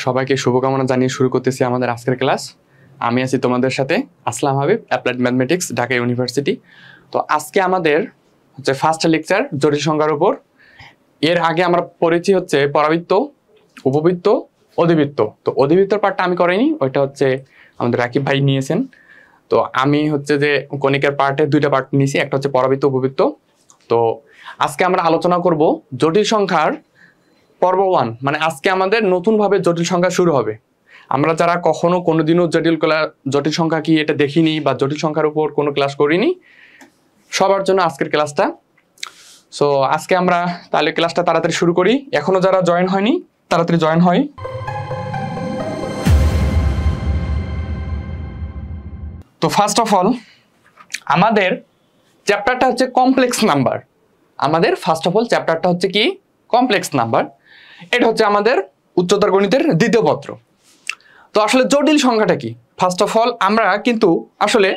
সবাইকে শুভকামনা জানিয়ে শুরু করতেছি আমাদের আজকের ক্লাস। আমি আছি তোমাদের সাথে Aslam Habib, applied mathematics, Dhaka university. তো আজকে আমাদের হচ্ছে ফার্স্ট লেকচার জটিল সংখ্যার উপর। এর আগে আমরা পড়েছি হচ্ছে পরাবৃত্ত, উপবৃত্ত, অধিবৃত্ত। তো অধিবৃত্তর পার্টটা আমি করিনি, ওইটা হচ্ছে আমাদের রাকিব ভাই নিয়েছেন। তো আমি হচ্ছে যে কণিকার পার্টে দুইটা পার্ট নিয়েছি, একটা হচ্ছে পরাবৃত্ত, উপবৃত্ত। তো আজকে আমরা আলোচনা করব জটিল সংখ্যার পর্ব 1, মানে আজকে আমাদের নতুনভাবে জটিল সংখ্যা শুরু হবে। আমরা যারা কখনো কোনোদিনও জটিল সংখ্যা কি এটা দেখিনি বা জটিল সংখ্যার উপর কোনো ক্লাস করিনি, সবার জন্য আজকের ক্লাসটা। সো আজকে আমরা তাহলে ক্লাসটা তাড়াতাড়ি শুরু করি। এখনো যারা জয়েন হয়নি তাড়াতাড়ি জয়েন হয়। তো ফার্স্ট অফ অল আমাদের চ্যাপ্টারটা হচ্ছে কমপ্লেক্স নাম্বার। আমাদের ফার্স্ট অফ অল চ্যাপ্টারটা হচ্ছে কি কমপ্লেক্স নাম্বার। এটা হচ্ছে আমাদের উচ্চতর গণিতের দ্বিতীয় পত্র। তো আসলে জটিল সংখ্যাটা কি, ফার্স্ট অফ অল আমরা কিন্তু আসলে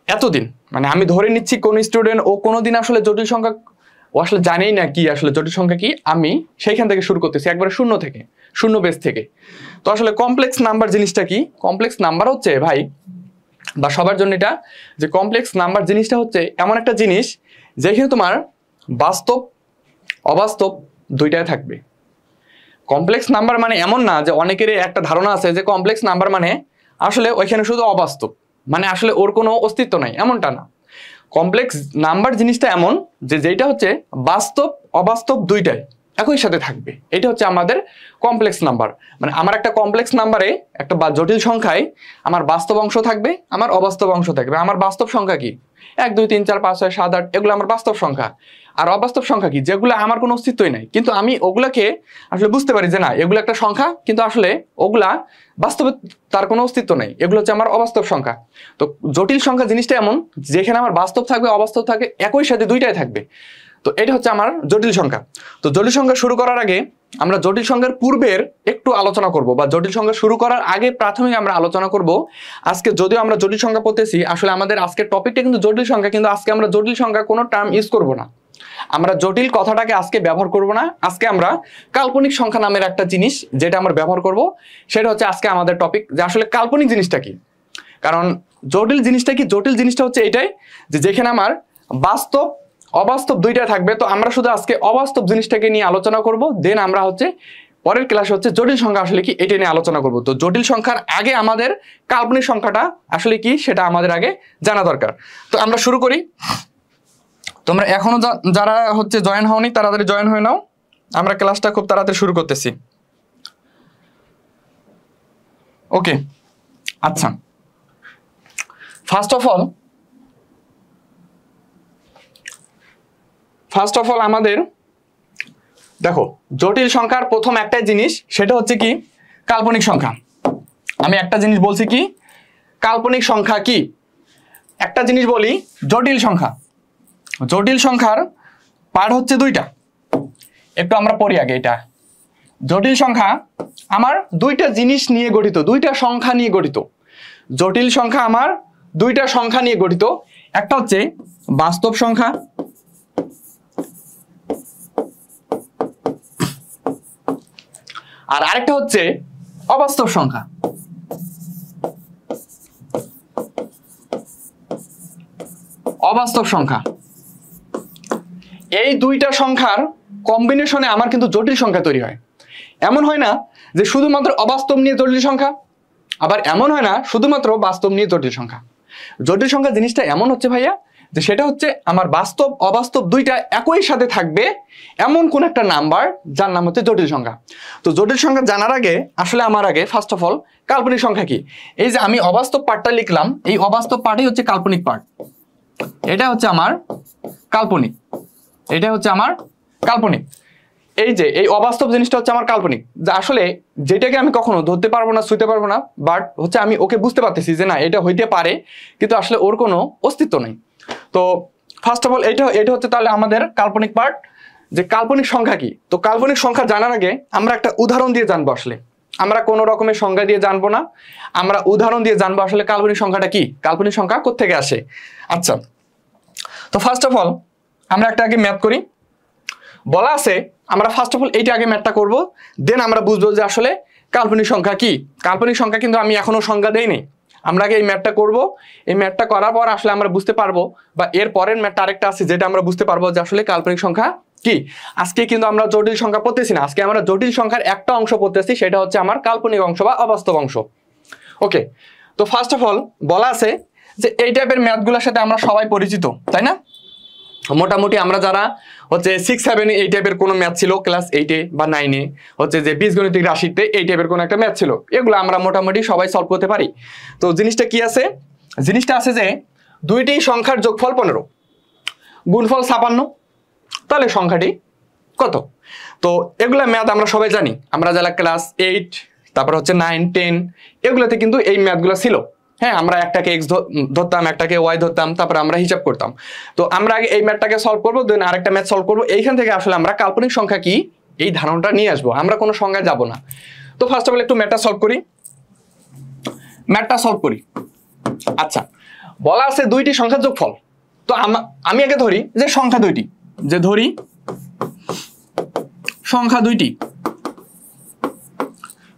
এতদিন, মানে আমি ধরে নিচ্ছি কোন স্টুডেন্ট ও কোনোদিন আসলে জটিল সংখ্যা ও আসলে জানেই না কি আসলে জটিল সংখ্যা কি। আমি সেইখান থেকে শুরু করতেছি, একবারে শূন্য থেকে, শূন্য বেস থেকে। তো আসলে কমপ্লেক্স নাম্বার জিনিসটা কি? কমপ্লেক্স নাম্বার হচ্ছে ভাই, বা সবার জন্য এটা, যে কমপ্লেক্স নাম্বার জিনিসটা হচ্ছে এমন একটা জিনিস যেখানে তোমার বাস্তব অবাস্তব দুইটাই থাকবে। কমপ্লেক্স নাম্বার মানে এমন না যে অনেকেরই একটা ধারণা আছে যে কমপ্লেক্স নাম্বার মানে আসলে ওইখানে শুধু অবাস্তব, মানে আসলে ওর কোনো অস্তিত্ব নাই, এমনটা না। কমপ্লেক্স নাম্বার জিনিসটা এমন যে যেটা হচ্ছে বাস্তব অবাস্তব দুইটাই একই সাথে থাকবে। এটা হচ্ছে আমাদের কমপ্লেক্স নাম্বার। মানে আমার একটা কমপ্লেক্স নাম্বারে, একটা জটিল সংখ্যায় আমার বাস্তব অংশ থাকবে, আমার অবাস্তব অংশ থাকবে। আমার বাস্তব সংখ্যা কি 1 2 3 4 5 6 7 8, এগুলো আমার বাস্তব সংখ্যা। আর অবাস্তব সংখ্যা কি, যেগুলো আমার কোনো অস্তিত্বই নাই, কিন্তু আমি ওগুলাকে আসলে বুঝতে পারি যে না এগুলো একটা সংখ্যা, কিন্তু আসলে ওগুলা বাস্তবে তার কোনো অস্তিত্ব নেই, এগুলো হচ্ছে আমার অবাস্তব সংখ্যা। তো জটিল সংখ্যা জিনিসটা এমন যেখানে আমার বাস্তব থাকবে অবাস্তব থাকবে একই সাথে দুইটাই থাকবে। তো এটা হচ্ছে আমার জটিল সংখ্যা। তো জটিল সংখ্যা শুরু করার আগে আমরা জটিল সংখ্যার পূর্বের একটু আলোচনা করব, বা জটিল সংখ্যা শুরু করার আগে প্রাথমিক আমরা আলোচনা করব। আজকে যদিও আমরা জটিল সংখ্যা পড়তেছি, আসলে আমাদের আজকের টপিকটা কিন্তু জটিল সংখ্যা, কিন্তু আজকে আমরা জটিল সংখ্যা কোনো টার্ম ইউজ করব না। আমরা জটিল কথাটাকে আজকে ব্যবহার করব না। আজকে আমরা কাল্পনিক সংখ্যা নামের একটা জিনিস যেটা আমরা ব্যবহার করব, সেটা হচ্ছে আজকে আমাদের টপিক, যে আসলে কাল্পনিক জিনিসটা কি। কারণ জটিল জিনিসটা কি, জটিল জিনিসটা হচ্ছে এটাই যে যেখানে আমার বাস্তব অবাস্তব দুইটা থাকবে। তো আমরা শুধু আজকে অবাস্তব জিনিসটাকে নিয়ে আলোচনা করব, দেন আমরা হচ্ছে পরের ক্লাসে হচ্ছে জটিল সংখ্যা আসলে কি এটা নিয়ে আলোচনা করব। তো জটিল সংখ্যার আগে আমাদের কাল্পনিক সংখ্যাটা আসলে কি সেটা আমাদের আগে জানা দরকার। তো আমরা শুরু করি। তোমরা এখনো যারা হচ্ছে জয়েন হওনি তাড়াতাড়ি জয়েন হয়ে নাও, আমরা ক্লাসটা খুব তাড়াতাড়ি শুরু করতেছি। ওকে, আচ্ছা, ফার্স্ট অফ অল আমাদের দেখো জটিল সংখ্যার প্রথম একটাই জিনিস, সেটা হচ্ছে কি কাল্পনিক সংখ্যা। আমি একটা জিনিস বলছি কি কাল্পনিক সংখ্যা কি। একটা জিনিস বলি, জটিল সংখ্যা, জটিল সংখ্যার পার্ট হচ্ছে দুইটা। একটু আমরা পড়ি আগে এটা। জটিল সংখ্যা আমার দুইটা জিনিস নিয়ে গঠিত, দুইটা সংখ্যা নিয়ে গঠিত। জটিল সংখ্যা আমার দুইটা সংখ্যা নিয়ে গঠিত। একটা হচ্ছে বাস্তব সংখ্যা, আর আরেকটা হচ্ছে অবাস্তব সংখ্যা। অবাস্তব সংখ্যা, এই দুইটা সংখ্যার কম্বিনেশনে আমার কিন্তু জটিল সংখ্যা তৈরি হয়। এমন হয় না যে শুধুমাত্র অবাস্তব নিয়ে জটিল সংখ্যা, আবার এমন হয় না শুধুমাত্র বাস্তব নিয়ে জটিল সংখ্যা। জটিল সংখ্যা জিনিসটা এমন হচ্ছে ভাইয়া যে সেটা হচ্ছে আমার বাস্তব অবাস্তব দুইটা একই সাথে থাকবে এমন কোন একটা নাম্বার যার নাম হচ্ছে জটিল সংখ্যা। তো জটিল সংখ্যা জানার আগে আসলে আমার আগে ফার্স্ট অফ অল কাল্পনিক সংখ্যা কি। এই যে আমি অবাস্তব পার্টটা লিখলাম, এই অবাস্তব পার্টই হচ্ছে কাল্পনিক পার্ট। এটা হচ্ছে আমার কাল্পনিক, এটা হচ্ছে আমার কাল্পনিক। এই যে এই অবাস্তব জিনিসটা হচ্ছে আমার কাল্পনিক, যা আসলে যেটাকে আমি কখনো ধরতে পারবো না, ছুঁতে পারবো না, বাট হচ্ছে আমি ওকে বুঝতে পারতেছি যে না এটা হইতে পারে, কিন্তু আসলে ওর কোনো অস্তিত্ব নেই। তো ফার্স্ট অফ অল এটা হচ্ছে তাহলে আমাদের কাল্পনিক পার্ট, যে কাল্পনিক সংখ্যা কি। তো কাল্পনিক সংখ্যা জানার আগে আমরা একটা উদাহরণ দিয়ে জানবো। আসলে আমরা কোনো রকমের সংখ্যা দিয়ে জানবো না, আমরা উদাহরণ দিয়ে জানবো আসলে কাল্পনিক সংখ্যাটা কি, কাল্পনিক সংখ্যা কোত্থেকে আসে। আচ্ছা, তো ফার্স্ট অফ অল আমরা একটা আগে ম্যাথ করি। বলা আছে আমরা ফার্স্ট অফ অল এইটা আগে ম্যাথটা করব, দেন আমরা বুঝবো যে আসলে কাল্পনিক সংখ্যা কি? কাল্পনিক সংখ্যা কিন্তু আমি এখনো সংজ্ঞা দেইনি। আমরা আগে এই ম্যাথটা করব, এই ম্যাথটা করার পর আসলে আমরা বুঝতে পারবো, বা এর পরের ম্যাথটা আরেকটা আছে যেটা আমরা বুঝতে পারবো যে আসলে কাল্পনিক সংখ্যা কি। আজকে কিন্তু আমরা জটিল সংখ্যা পড়তেছি না, আজকে আমরা জটিল সংখ্যার একটা অংশ পড়তেছি, সেটা হচ্ছে আমার কাল্পনিক অংশ বা অবাস্তব অংশ। ওকে, তো ফার্স্ট অফ অল বলা আছে যে এই টাইপের ম্যাথগুলোর সাথে আমরা সবাই পরিচিত, তাই না? মোটামুটি আমরা যারা হচ্ছে 6-7 এই টাইপের কোনো ম্যাথ ছিল ক্লাস 8-এ বা 9-এ, হচ্ছে যে বীজগণিতিক রাশিতে এই টাইপের কোনো একটা ম্যাথ ছিল, এগুলো আমরা মোটামুটি সবাই সলভ করতে পারি। তো জিনিসটা কি আছে? জিনিসটা আছে যে দুইটি সংখ্যার যোগফল 15, গুণফল 56, তাহলে সংখ্যাটি কত? তো এগুলা ম্যাথ আমরা সবাই জানি, আমরা যারা ক্লাস 8, তারপর হচ্ছে 9, 10 এগুলোতে কিন্তু এই ম্যাথগুলো ছিল। হ্যাঁ, আমরা একটাকে এক্স ধরতাম, একটাকে ওয়াই ধরতাম, তারপরে আমরা হিসাব করতাম। তো আমরা আগে এই ম্যাথটাকে সলভ করবো, দেন আরেকটা ম্যাথ সলভ করবো। এইখান থেকে আসলে আমরা কাল্পনিক সংখ্যা কি এই ধারণাটা নিয়ে আসবো, আমরা কোনো সংখ্যায় যাব না। তো ফার্স্ট অফ অল একটু ম্যাথটা সলভ করি, ম্যাথটা সলভ করি। আচ্ছা, বলা আছে দুইটি সংখ্যার যোগফল। তো আমি আগে ধরি যে সংখ্যা দুইটি, যে ধরি সংখ্যা দুইটি,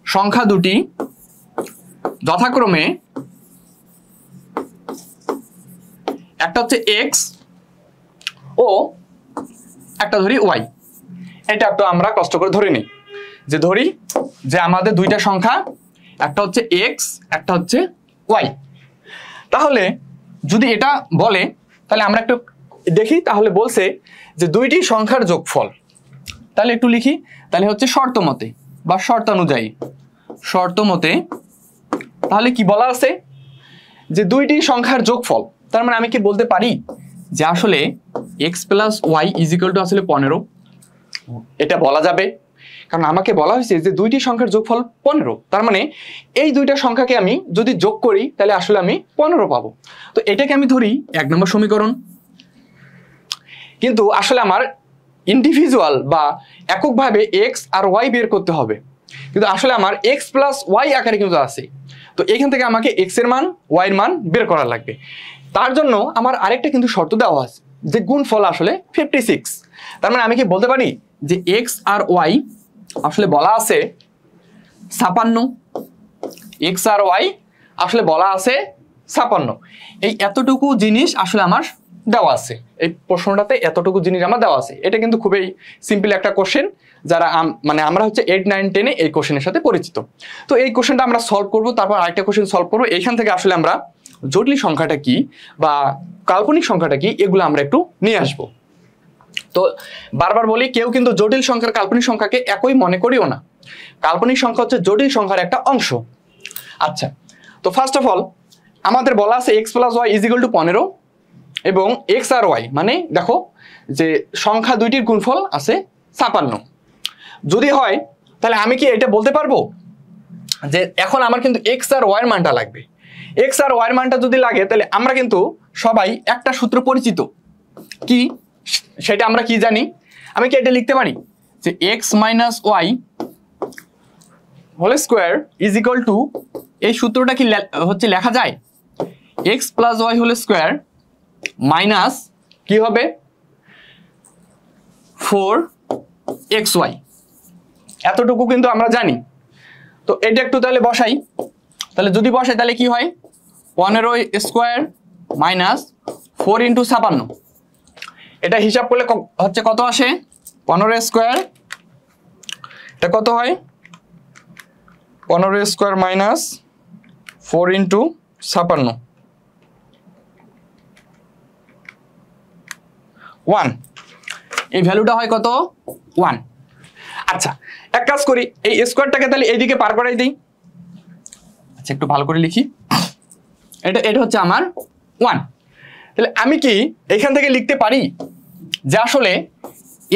সংখ্যা দুটি যথাক্রমে একটা হচ্ছে এক্স ও একটা ধরি ওয়াই। এটা একটু আমরা কষ্ট করে ধরে নিই, যে ধরি যে আমাদের দুইটা সংখ্যা, একটা হচ্ছে এক্স, একটা হচ্ছে ওয়াই। তাহলে যদি এটা বলে তাহলে আমরা একটু দেখি, তাহলে বলছে যে দুইটি সংখ্যার যোগফল, তাহলে একটু লিখি, তাহলে হচ্ছে শর্ত মতে বা শর্তানুযায়ী, শর্ত মতে তাহলে কি বলা আছে যে দুইটি সংখ্যার যোগফল। তার মানে আমি কি বলতে পারি যে আসলে x plus y is equal to আসলে 15, এটা বলা যাবে, কারণ আমাকে বলা হয়েছে যে দুইটি সংখ্যার যোগফল 15। তার মানে এই দুইটা সংখ্যাকে আমি যদি যোগ করি তাহলে আসলে আমি 15 পাবো। তো এটাকে আমি ধরি 1 নম্বর সমীকরণ। কিন্তু আসলে আমার ইন্ডিভিজুয়াল বা এককভাবে এক্স আর ওয়াই বের করতে হবে, কিন্তু আসলে আমার এক্স প্লাস ওয়াই আকারে কিন্তু আছে। তো এখান থেকে আমাকে এক্স এর মান ওয়াই এর মান বের করা লাগবে। তার জন্য আমার আরেকটা কিন্তু শর্ত দেওয়া আছে যে গুণফল আসলে 56। তার মানে আমি কি বলতে পারি যে এক্স আর ওয়াই আসলে বলা আছে 56, এক্স আর ওয়াই আসলে বলা আছে 56। এই এতটুকু জিনিস আসলে আমার দেওয়া আছে, এই প্রশ্নটাতে এতটুকু জিনিস আমার দেওয়া আছে। এটা কিন্তু খুবই সিম্পল একটা কোশ্চেন, যারা মানে আমরা হচ্ছে 8, 9, 10-এ এই কোশ্চেনের সাথে পরিচিত। তো এই কোশ্চেনটা আমরা সলভ করব, তারপর আরেকটা কোশ্চেন সলভ করব। এইখান থেকে আসলে আমরা জটিল সংখ্যাটা কি বা কাল্পনিক সংখ্যাটা কি এগুলো আমরা একটু নিয়ে আসবো। তো বারবার বলি, কেউ কিন্তু জটিল সংখ্যার কাল্পনিক সংখ্যাকে একই মনে করিও না। কাল্পনিক সংখ্যা হচ্ছে জটিল সংখ্যার একটা অংশ। আচ্ছা, তো ফার্স্ট অফ অল আমাদের বলা আছে x plus y is equal to 15, এবং এক্স আর ওয়াই মানে দেখো যে সংখ্যা দুইটির গুণফল আছে 56 যদি হয়, তাহলে আমি কি এটা বলতে পারবো যে এখন আমার কিন্তু এক্স আর ওয়াই এর মানটা লাগবে। এক্স আর ওয়াই এর মানটা যদি লাগে তাহলে আমরা কিন্তু সবাই একটা সূত্র পরিচিত, কি সেটা আমরা কি জানি? আমি কি এটা লিখতে পারি যে x minus y whole square is equal to, এই সূত্রটা কি হচ্ছে লেখা যায় x plus y whole square minus কি হবে 4xy, এতটুকু কিন্তু আমরা জানি। তো এটা একটু তাহলে বসাই, তাহলে যদি বসাই তাহলে কি হয় 15 স্কোয়ার মাইনাস 4 ইন্টু 56, এটা হিসাব করলে হচ্ছে কত আসে 15 স্কোয়ার, এটা কত হয় 15 স্কোয়ার মাইনাস 4 ইন্টু 56, 1, এই ভ্যালুটা হয় কত 1। আচ্ছা, এক কাজ করি, এই স্কোয়ারটাকে তাহলে এইদিকে পার করাই দিই। আচ্ছা, একটু ভালো করে লিখি, এটা হচ্ছে আমার 1। তাহলে আমি কি এখান থেকে লিখতে পারি যে আসলে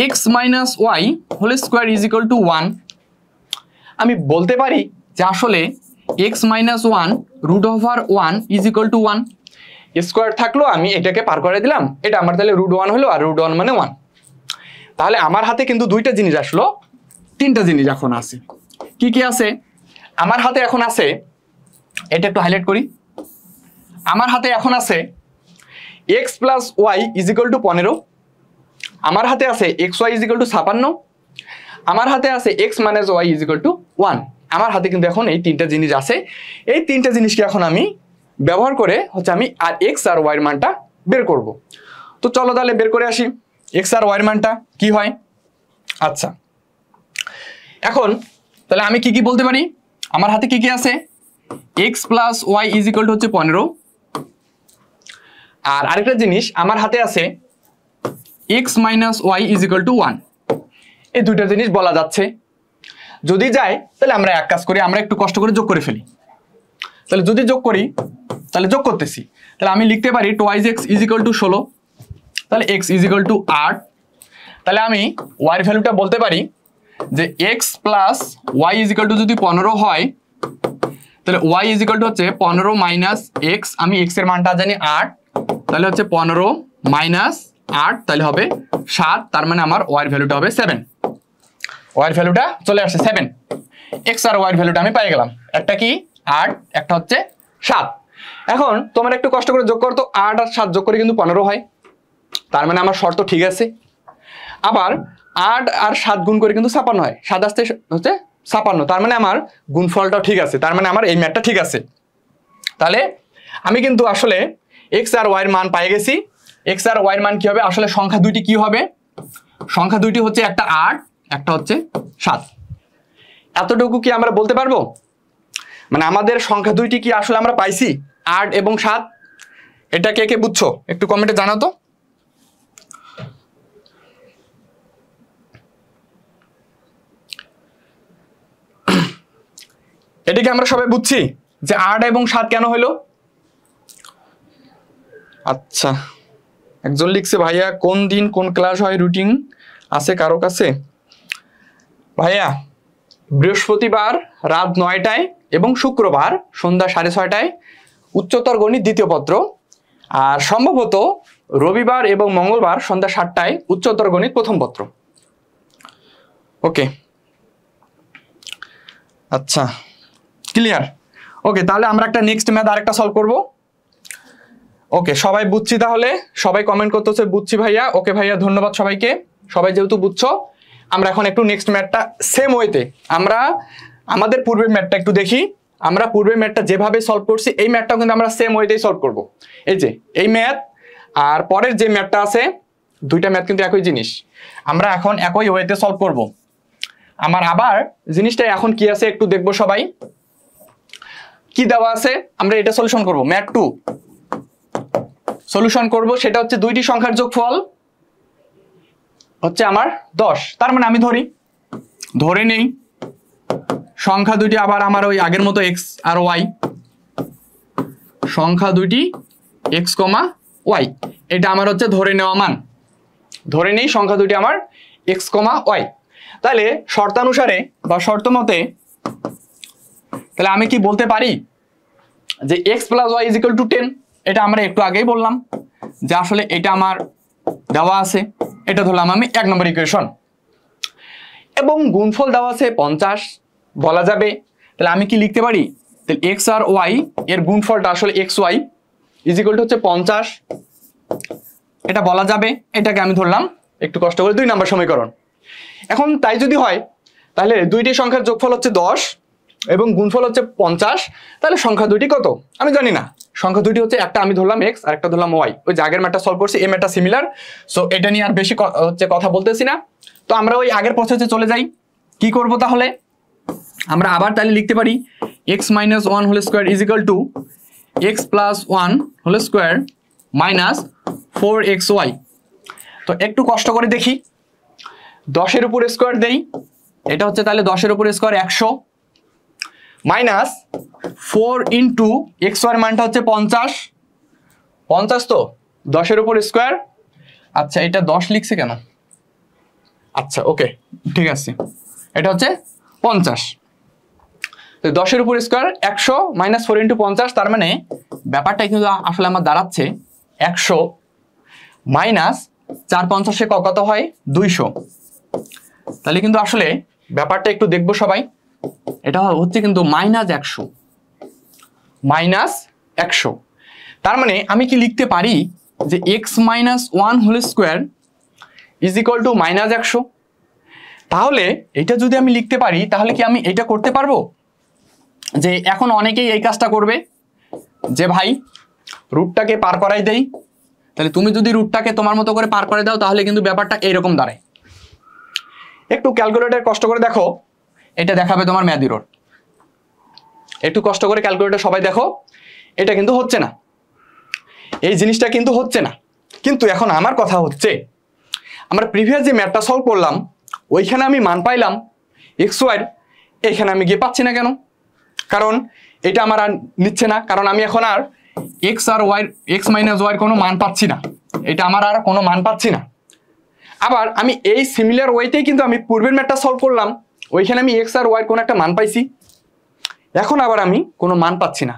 x minus y whole square is equal to 1। আমি বলতে পারি যে আসলে x minus 1 root over 1 is equal to 1। Square থাকলো, আমি এটাকে পার করে দিলাম, এটা আমার তাহলে রুট 1 হলো, আর রুট 1 মানে 1। তাহলে আমার হাতে কিন্তু দুইটা জিনিস আসলো, তিনটা জিনিস এখন আছে। কি কি আছে আমার হাতে? এখন আছে, এটা একটু হাইলাইট করি, আমার হাতে এখন আছে x plus y is equal to 15, আমার হাতে আছে x y is equal to 56, আমার হাতে আছে x minus y is equal to 1। আমার হাতে কিন্তু এখন এই তিনটা জিনিস আছে, এই তিনটা জিনিসকে এখন আমি ব্যবহার করে হচ্ছে আমি আর এক্স আর ওয়াই এর মানটা বের করব। তো চলো তাহলে বের করে আসি এক্স আর ওয়াই এর মানটা কি হয়। আচ্ছা, এখন তাহলে আমি কি কি বলতে পারি, আমার হাতে কি কি আছে, x plus y is equal to হচ্ছে 15, আর আরেকটা জিনিস আমার হাতে আছে x minus y is equal to 1। এই দুইটা জিনিস বলা যাচ্ছে, যদি যায় তাহলে আমরা এক কাজ করি, আমরা একটু কষ্ট করে যোগ করে ফেলি। তাহলে যদি যোগ করি, তাহলে যোগ করতেছি, তাহলে আমি লিখতে পারি twice x is equal two 16, তাহলে এক্স ইজ ইকুয়াল টু 8। তাহলে আমি ওয়াই এর ভ্যালুটা বলতে পারি যে x plus y is equal to যদি 15 হয়, তাহলে ওয়াই ইজ ইকুয়াল টু হচ্ছে 15 মাইনাস এক্স, আমি এক্স এর মানটা জানি 8, তাহলে হচ্ছে 15 মাইনাস 8, তাহলে হবে 7, তার মানে আমার ওয়াই এর ভ্যালুটা হবে 7। ওয়াই এর ভ্যালুটা চলে আসছে 7, এক্স আর ওয়াই এর ভ্যালুটা আমি পেয়ে গেলাম, একটা কি 8, একটা হচ্ছে 7। এখন তোমরা একটু কষ্ট করে যোগ করো তো, 8 আর 7 যোগ করে কিন্তু 15 হয়, তার মানে আমার শর্ত ঠিক আছে। আবার 8 আর 7 গুণ করে কিন্তু 56 হয়, 7 আসতে হচ্ছে 56, তার মানে আমার গুণফলটাও ঠিক আছে, তার মানে আমার এই ম্যাথটা ঠিক আছে। তাহলে আমি কিন্তু আসলে এক্স আর ওয়াই এর মান পেয়ে গেছি। এক্স আর ওয়াই এর মান কি হবে, আসলে সংখ্যা দুইটি কি হবে, সংখ্যা দুইটি হচ্ছে একটা 8, একটা হচ্ছে 7। এতটুকু কি আমরা বলতে পারবো, মানে আমাদের সংখ্যা দুইটি কি আসলে আমরা পাইছি 8 এবং 7? এটা কে কে বুঝছো একটু কমেন্টে জানাও তো। এটাকে আমরা সবাই বুঝছি যে 8 এবং 7 কেন হলো। আচ্ছা, একজন লিখছে ভাইয়া কোন দিন কোন ক্লাস হয়, রুটিন আছে কারো কাছে? ভাইয়া বৃহস্পতিবার রাত 9টায় এবং শুক্রবার সন্ধ্যা 6:30টায় উচ্চতর গণিত দ্বিতীয় পত্র, আর সম্ভবত রবিবার এবং মঙ্গলবার সন্ধ্যা 7টায় উচ্চতর গণিত প্রথম পত্র। ওকে, আচ্ছা ক্লিয়ার। ওকে, তাহলে আমরা একটা নেক্সট ম্যাথ আরেকটা সলভ করব। ওকে, সবাই বুঝছি, তাহলে সবাই কমেন্ট করতেছে বুঝছি ভাইয়া। ওকে ভাইয়া, ধন্যবাদ সবাইকে, সবাই যেহেতু বুঝছো। আমরা এখন একটু নেক্সট ম্যাথটা সেম ওয়েতে, আমরা আমাদের পূর্বের ম্যাথটা একটু দেখি। আমরা পূর্বের ম্যাথটা যেভাবে সলভ করছি এই ম্যাথটাও কিন্তু আমরা সেম ওয়েতেই সলভ করব। এই যে এই ম্যাথ আর পরের যে ম্যাথটা আছে, দুইটা ম্যাথ কিন্তু একই জিনিস, আমরা এখন একই ওয়েতে সলভ করব। আমার আবার জিনিসটা এখন কি আছে একটু দেখবো সবাই। কি দেওয়া আছে, আমরা এটা সলিউশন করব, ম্যাথ 2 সলিউশন করব। সেটা হচ্ছে দুইটি সংখ্যার যোগফল হচ্ছে আমার 10, তার মানে আমি ধরে নেই সংখ্যা দুইটি আবার আমার ওই আগের মতো এক্স আর ওয়াই, সংখ্যা দুইটি এক্স কমা ওয়াই, এটা আমার হচ্ছে ধরে নেওয়া মান। ধরে নেই সংখ্যা দুইটি আমার এক্স কমা ওয়াই। তাহলে শর্তানুসারে বা শর্ত মতে তাহলে আমি কি বলতে পারি যে x plus y is equal to 10। এটা আমরা একটু আগেই বললাম যে আসলে এটা আমার দেওয়া আছে, এটা ধরলাম আমি 1 নম্বর ইকুয়েশন, এবং গুণফল দেওয়া আছে 50 বলা যাবে। তাহলে আমি কি লিখতে পারি, তাহলে এক্স আর ওয়াই এর গুণফলটা আসলে x y is equal to হচ্ছে 50, এটা বলা যাবে। এটাকে আমি ধরলাম একটু কষ্ট করে 2 নম্বর সমীকরণ। এখন তাই যদি হয় তাহলে দুইটি সংখ্যার যোগফল হচ্ছে 10 এবং গুণফল হচ্ছে 50, তাহলে সংখ্যা দুইটি কত আমি জানি না। সংখ্যা দুইটি হচ্ছে একটা আমি ধরলাম এক্স আর একটা ধরলাম ওয়াই, ওই যে আগের ম্যাথটা সলভ করছি এই ম্যাথটা সিমিলার, সো এটা নিয়ে আর বেশি হচ্ছে কথা বলতেছি না। তো আমরা ওই আগের প্রসেসে চলে যাই। কি করব তাহলে, আমরা আবার তাহলে লিখতে পারি x minus 1 whole square is equal to x plus 1 whole square minus 4xy। তো একটু কষ্ট করে দেখি, 10-এর উপর স্কোয়ার দেই, এটা হচ্ছে তাহলে 10-এর উপর square 100 minus 4 into x y মানটা হচ্ছে 50, তো 10-এর উপর স্কোয়ার। আচ্ছা, এটা 10 লিখছে কেন, আচ্ছা ওকে ঠিক আছে, এটা হচ্ছে 50। তো 10-এর উপর স্কোয়ার 100 মাইনাস 4 ইন্টু 50, তার মানে ব্যাপারটা কিন্তু আসলে আমার দাঁড়াচ্ছে 100 মাইনাস 4×50 কত হয় 200। তাহলে কিন্তু আসলে ব্যাপারটা একটু দেখবো সবাই, এটা হচ্ছে কিন্তু -100। তার মানে আমি কি লিখতে পারি যে x minus 1 whole square is equal to -100। তাহলে এটা যদি আমি লিখতে পারি তাহলে কি আমি এটা করতে পারবো, যে এখন অনেকেই এই কাজটা করবে যে ভাই রুটটাকে পার করাই দেই, তাহলে তুমি যদি রুটটাকে তোমার মতো করে পার করে দাও তাহলে কিন্তু ব্যাপারটা এইরকম দাঁড়ায়। একটু ক্যালকুলেটর কষ্ট করে দেখো, এটা দেখাবে তোমার ম্যাথ ইরর। একটু কষ্ট করে ক্যালকুলেটর সবাই দেখো, এটা কিন্তু হচ্ছে না, এই জিনিসটা কিন্তু হচ্ছে না। কিন্তু এখন আমার কথা হচ্ছে, আমরা প্রিভিয়াস যে ম্যাথটা সলভ করলাম ওইখানে আমি মান পাইলাম এক্স ওয়াই, এইখানে আমি গিয়ে পাচ্ছি না কেন? কারণ এটা আমার আর নিচ্ছে না, কারণ আমি এখন আর এক্স আর ওয়াই এক্স মাইনাস ওয়াই কোনো মান পাচ্ছি না, এটা আমার আর কোনো মান পাচ্ছি না। আবার আমি এই সিমিলার ওয়েতেই কিন্তু আমি পূর্বের ম্যাথটা সলভ করলাম, ওইখানে আমি এক্স আর ওয়াই কোনো একটা মান পাইছি, এখন আবার আমি কোনো মান পাচ্ছি না।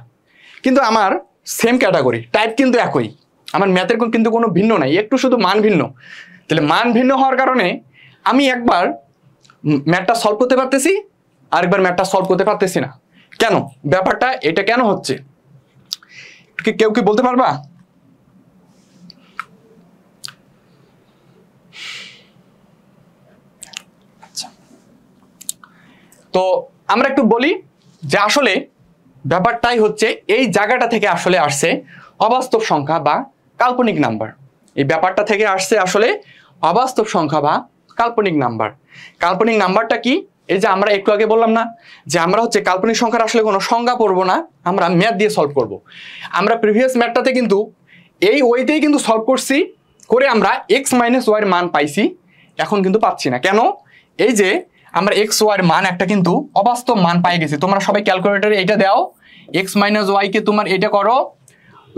কিন্তু আমার সেম ক্যাটাগরি, টাইপ কিন্তু একই, আমার ম্যাথের কিন্তু কোনো ভিন্ন নাই, একটু শুধু মান ভিন্ন। তাহলে মান ভিন্ন হওয়ার কারণে আমি একবার ম্যাথটা সলভ করতে পারতেছি, আরেকবার ম্যাথটা সলভ করতে পারতেছি না। কেন ব্যাপারটা এটা কেন হচ্ছে? কেউ কি বলতে পারবা? আচ্ছা, তো আমরা একটু বলি যে আসলে ব্যাপারটাই হচ্ছে এই জায়গাটা থেকে আসলে আসছে অবাস্তব সংখ্যা বা কাল্পনিক নাম্বার। এই ব্যাপারটা থেকে আসছে আসলে অবাস্তব সংখ্যা বা কাল্পনিক নাম্বার। কাল্পনিক নাম্বারটা কি? এই যে আমরা একটু আগে বললাম না যে আমরা হচ্ছে কাল্পনিক সংখ্যার আসলে কোনো সংজ্ঞা পড়বো না, আমরা ম্যাথ দিয়ে সলভ করব। আমরা প্রিভিয়াস ম্যাথটাতে কিন্তু এই ওয়েতেই কিন্তু সলভ করছি, করে আমরা এক্স মাইনাস ওয়াইয়ের মান পাইছি, এখন কিন্তু পাচ্ছি না। কেন? এই যে আমরা এক্স ওয়াইয়ের মান একটা কিন্তু অবাস্তব মান পাই গেছি। তোমরা সবাই ক্যালকুলেটরে এটা দাও, এক্স মাইনাস ওয়াইকে তোমার এটা করো,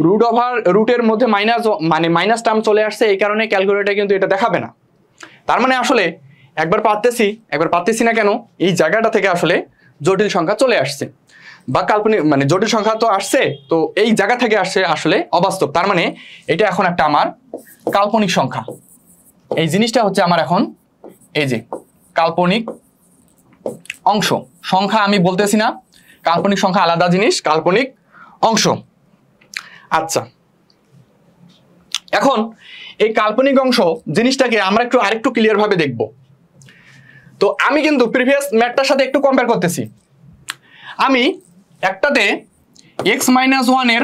রুট ওভার রুটের মধ্যে মাইনাস মানে মাইনাস টার্ম চলে আসছে, এই কারণে ক্যালকুলেটর কিন্তু এটা দেখাবে না। তার মানে আসলে একবার পারতেছি না কেন? এই জায়গাটা থেকে আসলে জটিল সংখ্যা চলে আসছে, বা কাল্পনিক মানে জটিল সংখ্যা তো আসছে, তো এই জায়গা থেকে আসছে আসলে অবাস্তব। তার মানে এটা এখন একটা আমার কাল্পনিক সংখ্যা। এই জিনিসটা হচ্ছে আমার এখন এই যে কাল্পনিক অংশ। সংখ্যা আমি বলতেছি না, কাল্পনিক সংখ্যা আলাদা জিনিস, কাল্পনিক অংশ। আচ্ছা, এখন এই কাল্পনিক অংশ জিনিসটাকে আমরা একটু আরেকটু ক্লিয়ার ভাবে দেখব। তো আমি কিন্তু প্রিভিয়াস ম্যাথটার সাথে একটু কম্পেয়ার করতেছি। আমি একটাতে এক্স মাইনাস ওয়ানের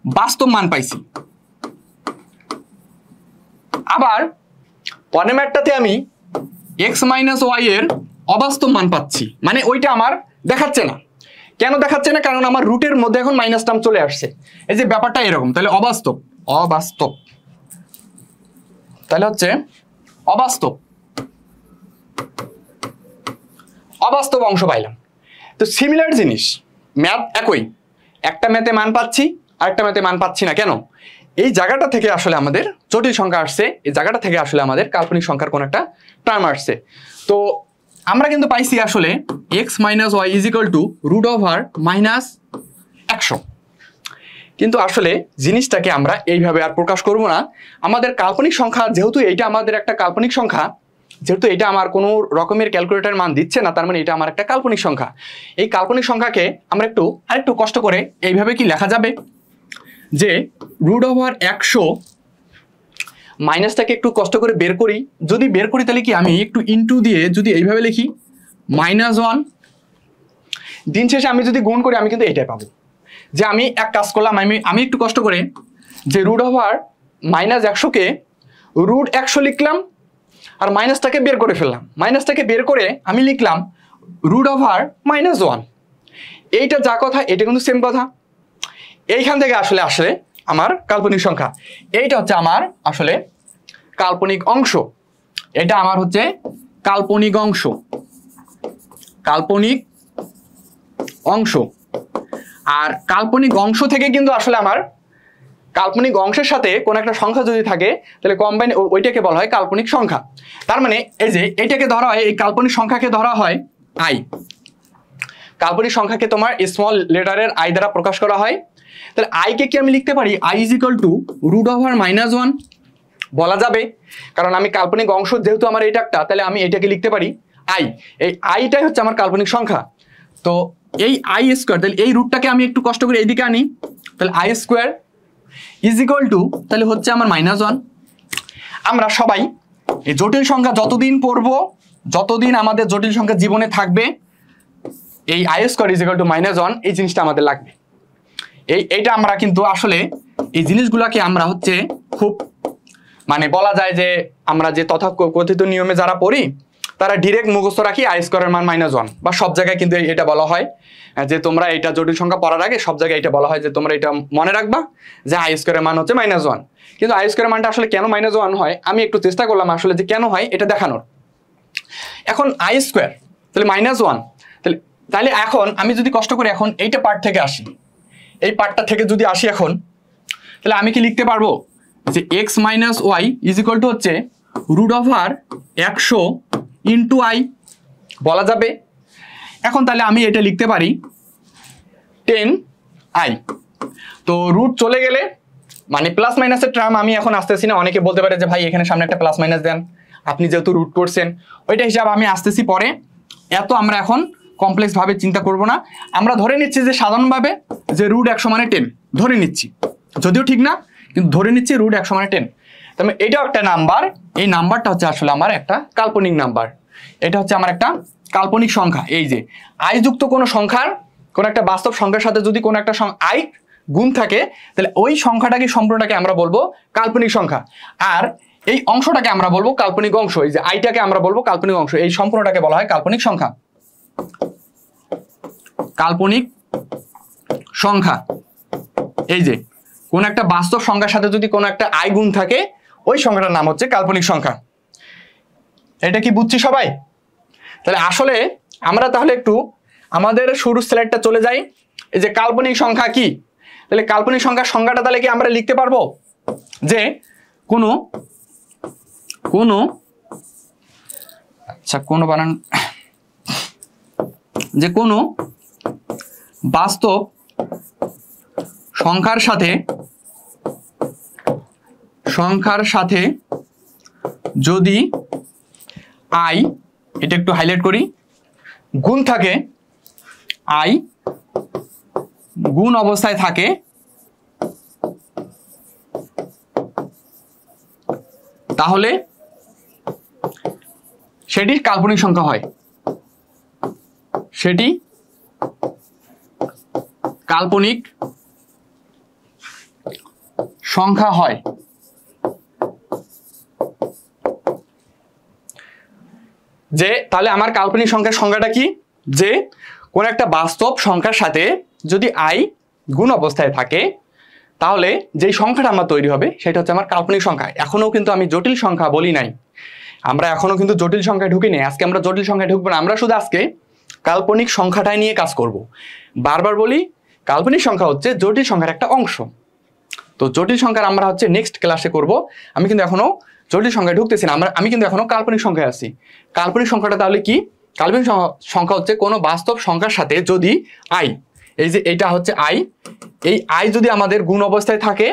বাস্তব মান পাইছি, আবার পরের ম্যাথটাতে আমি এক্স মাইনাস ওয়াই এর অবাস্তব মান পাচ্ছি, মানে ওইটা আমার দেখাচ্ছে না। কেন দেখাচ্ছে না? কারণ আমার রুটের মধ্যে এখন মাইনাস টার্ম চলে আসছে। এই যে ব্যাপারটা এরকম, তাহলে অবাস্তব তাহলে হচ্ছে অবাস্তব অংশ পাইলাম। তো সিমিলার জিনিস, ম্যাথ একই, একটা ম্যাথে মান পাচ্ছি আরেকটা ম্যাথে মান পাচ্ছি না। কেন? এই জায়গাটা থেকে আসলে আমাদের জটিল সংখ্যা আসছে, এই জায়গাটা থেকে আসলে আমাদের কাল্পনিক সংখ্যার কোন একটা টার্ম আসছে। তো আমরা কিন্তু পাইছি আসলে x minus y is equal to root over minus 100। কিন্তু আসলে জিনিসটাকে আমরা এইভাবে আর প্রকাশ করব না। আমাদের কাল্পনিক সংখ্যা, যেহেতু এইটা আমাদের একটা কাল্পনিক সংখ্যা, যেহেতু এটা আমার কোনো রকমের ক্যালকুলেটর মান দিচ্ছে না, তার মানে এটা আমার একটা কাল্পনিক সংখ্যা। এই কাল্পনিক সংখ্যাকে আমরা আরেকটু কষ্ট করে এইভাবে কি লেখা যাবে যে রুট ওভার 100, মাইনাসটাকে একটু কষ্ট করে বের করি, যদি বের করি তাহলে কি আমি একটু ইনটু দিয়ে যদি এইভাবে লিখি -1, দিন শেষে আমি যদি গুণ করি আমি কিন্তু এটাই পাবো। যে আমি এক কাজ করলাম, আমি একটু কষ্ট করে যে রুট ওভার -100কে রুট 100 লিখলাম, আর মাইনাসটাকে বের করে ফেললাম। মাইনাসটাকে বের করে আমি লিখলাম রুট ওভার -1। এইটা যা কথা এটা কিন্তু সেম কথা। এইখান থেকে আসলে আমার কাল্পনিক সংখ্যা, এইটা হচ্ছে আমার আসলে কাল্পনিক অংশ। এটা আমার হচ্ছে কাল্পনিক অংশ। আর কাল্পনিক অংশ থেকে কিন্তু আসলে আমার কাল্পনিক অংশের সাথে কোন একটা সংখ্যা যদি থাকে তাহলে কম্বাইন ওইটাকে বলা হয় কাল্পনিক সংখ্যা। তার মানে এই যে এইটাকে ধরা হয়, এই কাল্পনিক সংখ্যাকে ধরা হয় আই। কাল্পনিক সংখ্যাকে তোমার স্মল লেটারের আই দ্বারা প্রকাশ করা হয়। তাহলে আইকে কি আমি লিখতে পারি i is equal to root over -1 বলা যাবে, কারণ আমি কাল্পনিক অংশ যেহেতু আমার এটা একটা, তাহলে আমি এটাকে লিখতে পারি আই। এই আইটাই হচ্ছে আমার কাল্পনিক সংখ্যা। তো এই আই স্কোয়ার, তাহলে এই রুটটাকে আমি একটু কষ্ট করে এইদিকে আনি, তাহলে I square is equal two তাহলে হচ্ছে আমার -1। আমরা সবাই এই জটিল সংখ্যা যতদিন পড়বো, যতদিন আমাদের জটিল সংখ্যা জীবনে থাকবে, এই I square is equal to -1 এই জিনিসটা আমাদের লাগবে। এইটা আমরা কিন্তু আসলে এই জিনিসগুলোকে আমরা হচ্ছে খুব মানে বলা যায় যে আমরা যে তথাকথিত নিয়মে যারা পড়ি তারা ডিরেক্ট মুখস্থ রাখি আই স্কোয়ারের মান -1, বা সব জায়গায় কিন্তু এটা বলা হয় যে তোমরা এটা জটিল সংখ্যা পড়ার আগে সব জায়গায় এটা বলা হয় যে তোমরা এটা মনে রাখবা যে আই স্কোয়ারের মান হচ্ছে -1। কিন্তু আই স্কোয়ারের মানটা আসলে কেন -1 হয় আমি একটু চেষ্টা করলাম আসলে যে কেন হয় এটা দেখানোর। এখন আই স্কোয়ার তাহলে -1, তাহলে এখন আমি যদি কষ্ট করে এখন এইটা পার্ট থেকে আসি, এই পার্টটা থেকে যদি আসি এখন, তাহলে আমি কি লিখতে পারবো যে x - y is equal to হচ্ছে √100 ইন্টু আই বলা যাবে। এখন তাহলে আমি এটা লিখতে পারি 10i। তো রুট চলে গেলে মানে প্লাস মাইনাসের টার্ম আমি এখন আসতেছি না। অনেকে বলতে পারে যে ভাই এখানে সামনে একটা প্লাস মাইনাস দেন, আপনি যেহেতু রুট করছেন ওইটা হিসাব আমি আসতেছি পরে। এত আমরা এখন কমপ্লেক্স ভাবে চিন্তা করব না, আমরা ধরে নিচ্ছি যে সাধারণভাবে যে √100 মানে 10 ধরে নিচ্ছি, যদিও ঠিক না কিন্তু ধরে নিচ্ছি √100 মানে 10। তাহলে এটাও একটা নাম্বার, এই নাম্বারটা হচ্ছে আসলে আমার একটা কাল্পনিক নাম্বার, এটা হচ্ছে আমার একটা কাল্পনিক সংখ্যা। এই যে আই যুক্ত কোনো সংখ্যার কোনো একটা বাস্তব সংখ্যার সাথে যদি কোনো একটা আই গুণ থাকে তাহলে ওই সংখ্যাটাকে সম্পূর্ণটাকে আমরা বলবো কাল্পনিক সংখ্যা, আর এই অংশটাকে আমরা বলবো কাল্পনিক অংশ। এই যে আইটাকে আমরা বলবো কাল্পনিক অংশ, এই সম্পূর্ণটাকে বলা হয় কাল্পনিক সংখ্যা। কাল্পনিক সংখ্যা এই যে কোন একটা বাস্তব সংখ্যার সাথে যদি কোনো একটা আই গুণ থাকে ওই সংখ্যাটার নাম হচ্ছে কাল্পনিক সংখ্যা। এটা কি বুঝছি সবাই? তাহলে আসলে আমরা তাহলে একটু আমাদের শুরুর স্লাইডটা চলে যাই। এই যে কাল্পনিক সংখ্যা কি, তাহলে কাল্পনিক সংখ্যার সংজ্ঞাটা তাহলে কি আমরা লিখতে পারবো যে কোনো বানান যে কোনো বাস্তব সংখ্যার সাথে যদি আই, এটা একটু হাইলাইট করি, গুণ থাকে, আই গুণ অবস্থায় থাকে তাহলে সেটি কাল্পনিক সংখ্যা হয়, সেটি কাল্পনিক সংখ্যা হয়। যে তাহলে আমার কাল্পনিক সংখ্যার সংখ্যাটা কি, যে কোন একটা বাস্তব সংখ্যার সাথে যদি আই গুণ অবস্থায় থাকে তাহলে যেই সংখ্যাটা আমার তৈরি হবে সেটা হচ্ছে আমার কাল্পনিক সংখ্যা। এখনো কিন্তু আমি জটিল সংখ্যা বলি নাই, আমরা এখনো কিন্তু জটিল সংখ্যায় ঢুকিনি। আজকে আমরা জটিল সংখ্যায় ঢুকবো না, আমরা শুধু আজকে কাল্পনিক সংখ্যাটাই নিয়ে কাজ করব। বারবার বলি কাল্পনিক সংখ্যা হচ্ছে জটিল সংখ্যার একটা অংশ। তো জটিল সংখ্যার আমরা হচ্ছে নেক্সট ক্লাসে করব। আমি কিন্তু এখনো জটিল সংখ্যায় ঢুকতেছি না, আমি কিন্তু এখনো কাল্পনিক সংখ্যায় আছি। কাল্পনিক সংখ্যাটা তাহলে কি? কাল্পনিক সংখ্যা হচ্ছে কোনো বাস্তব সংখ্যার সাথে যদি আই, এই যে এইটা হচ্ছে আই, এই আই যদি আমাদের গুণ অবস্থায় থাকে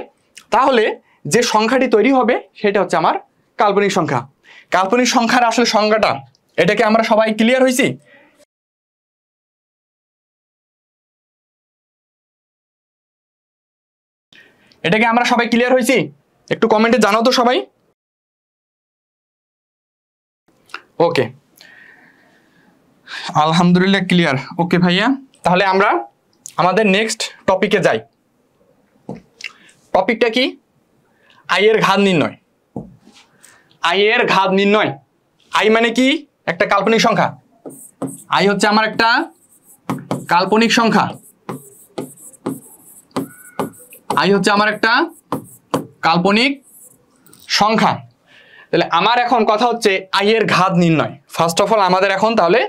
তাহলে যে সংখ্যাটি তৈরি হবে সেটা হচ্ছে আমার কাল্পনিক সংখ্যা। কাল্পনিক সংখ্যার আসলে সংজ্ঞাটা, এটাকে আমরা সবাই ক্লিয়ার হয়েছি? এটাকে আমরা সবাই ক্লিয়ার হয়েছি? একটু কমেন্টে জানাও তো সবাই। ওকে, আলহামদুলিল্লাহ ক্লিয়ার। ওকে ভাইয়া, তাহলে আমরা আমাদের নেক্সট টপিকে যাই। টপিকটা কি? আই এর ঘাত নির্ণয়। আই এর ঘাত নির্ণয়। আই মানে কি? একটা কাল্পনিক সংখ্যা। আই হচ্ছে আমার একটা কাল্পনিক সংখ্যা। আই হচ্ছে আমার একটা কাল্পনিক সংখ্যা। তাহলে আমার এখন কথা হচ্ছে আই এর ঘাত নির্ণয়। ফার্স্ট অফ অল আমাদের এখন তাহলে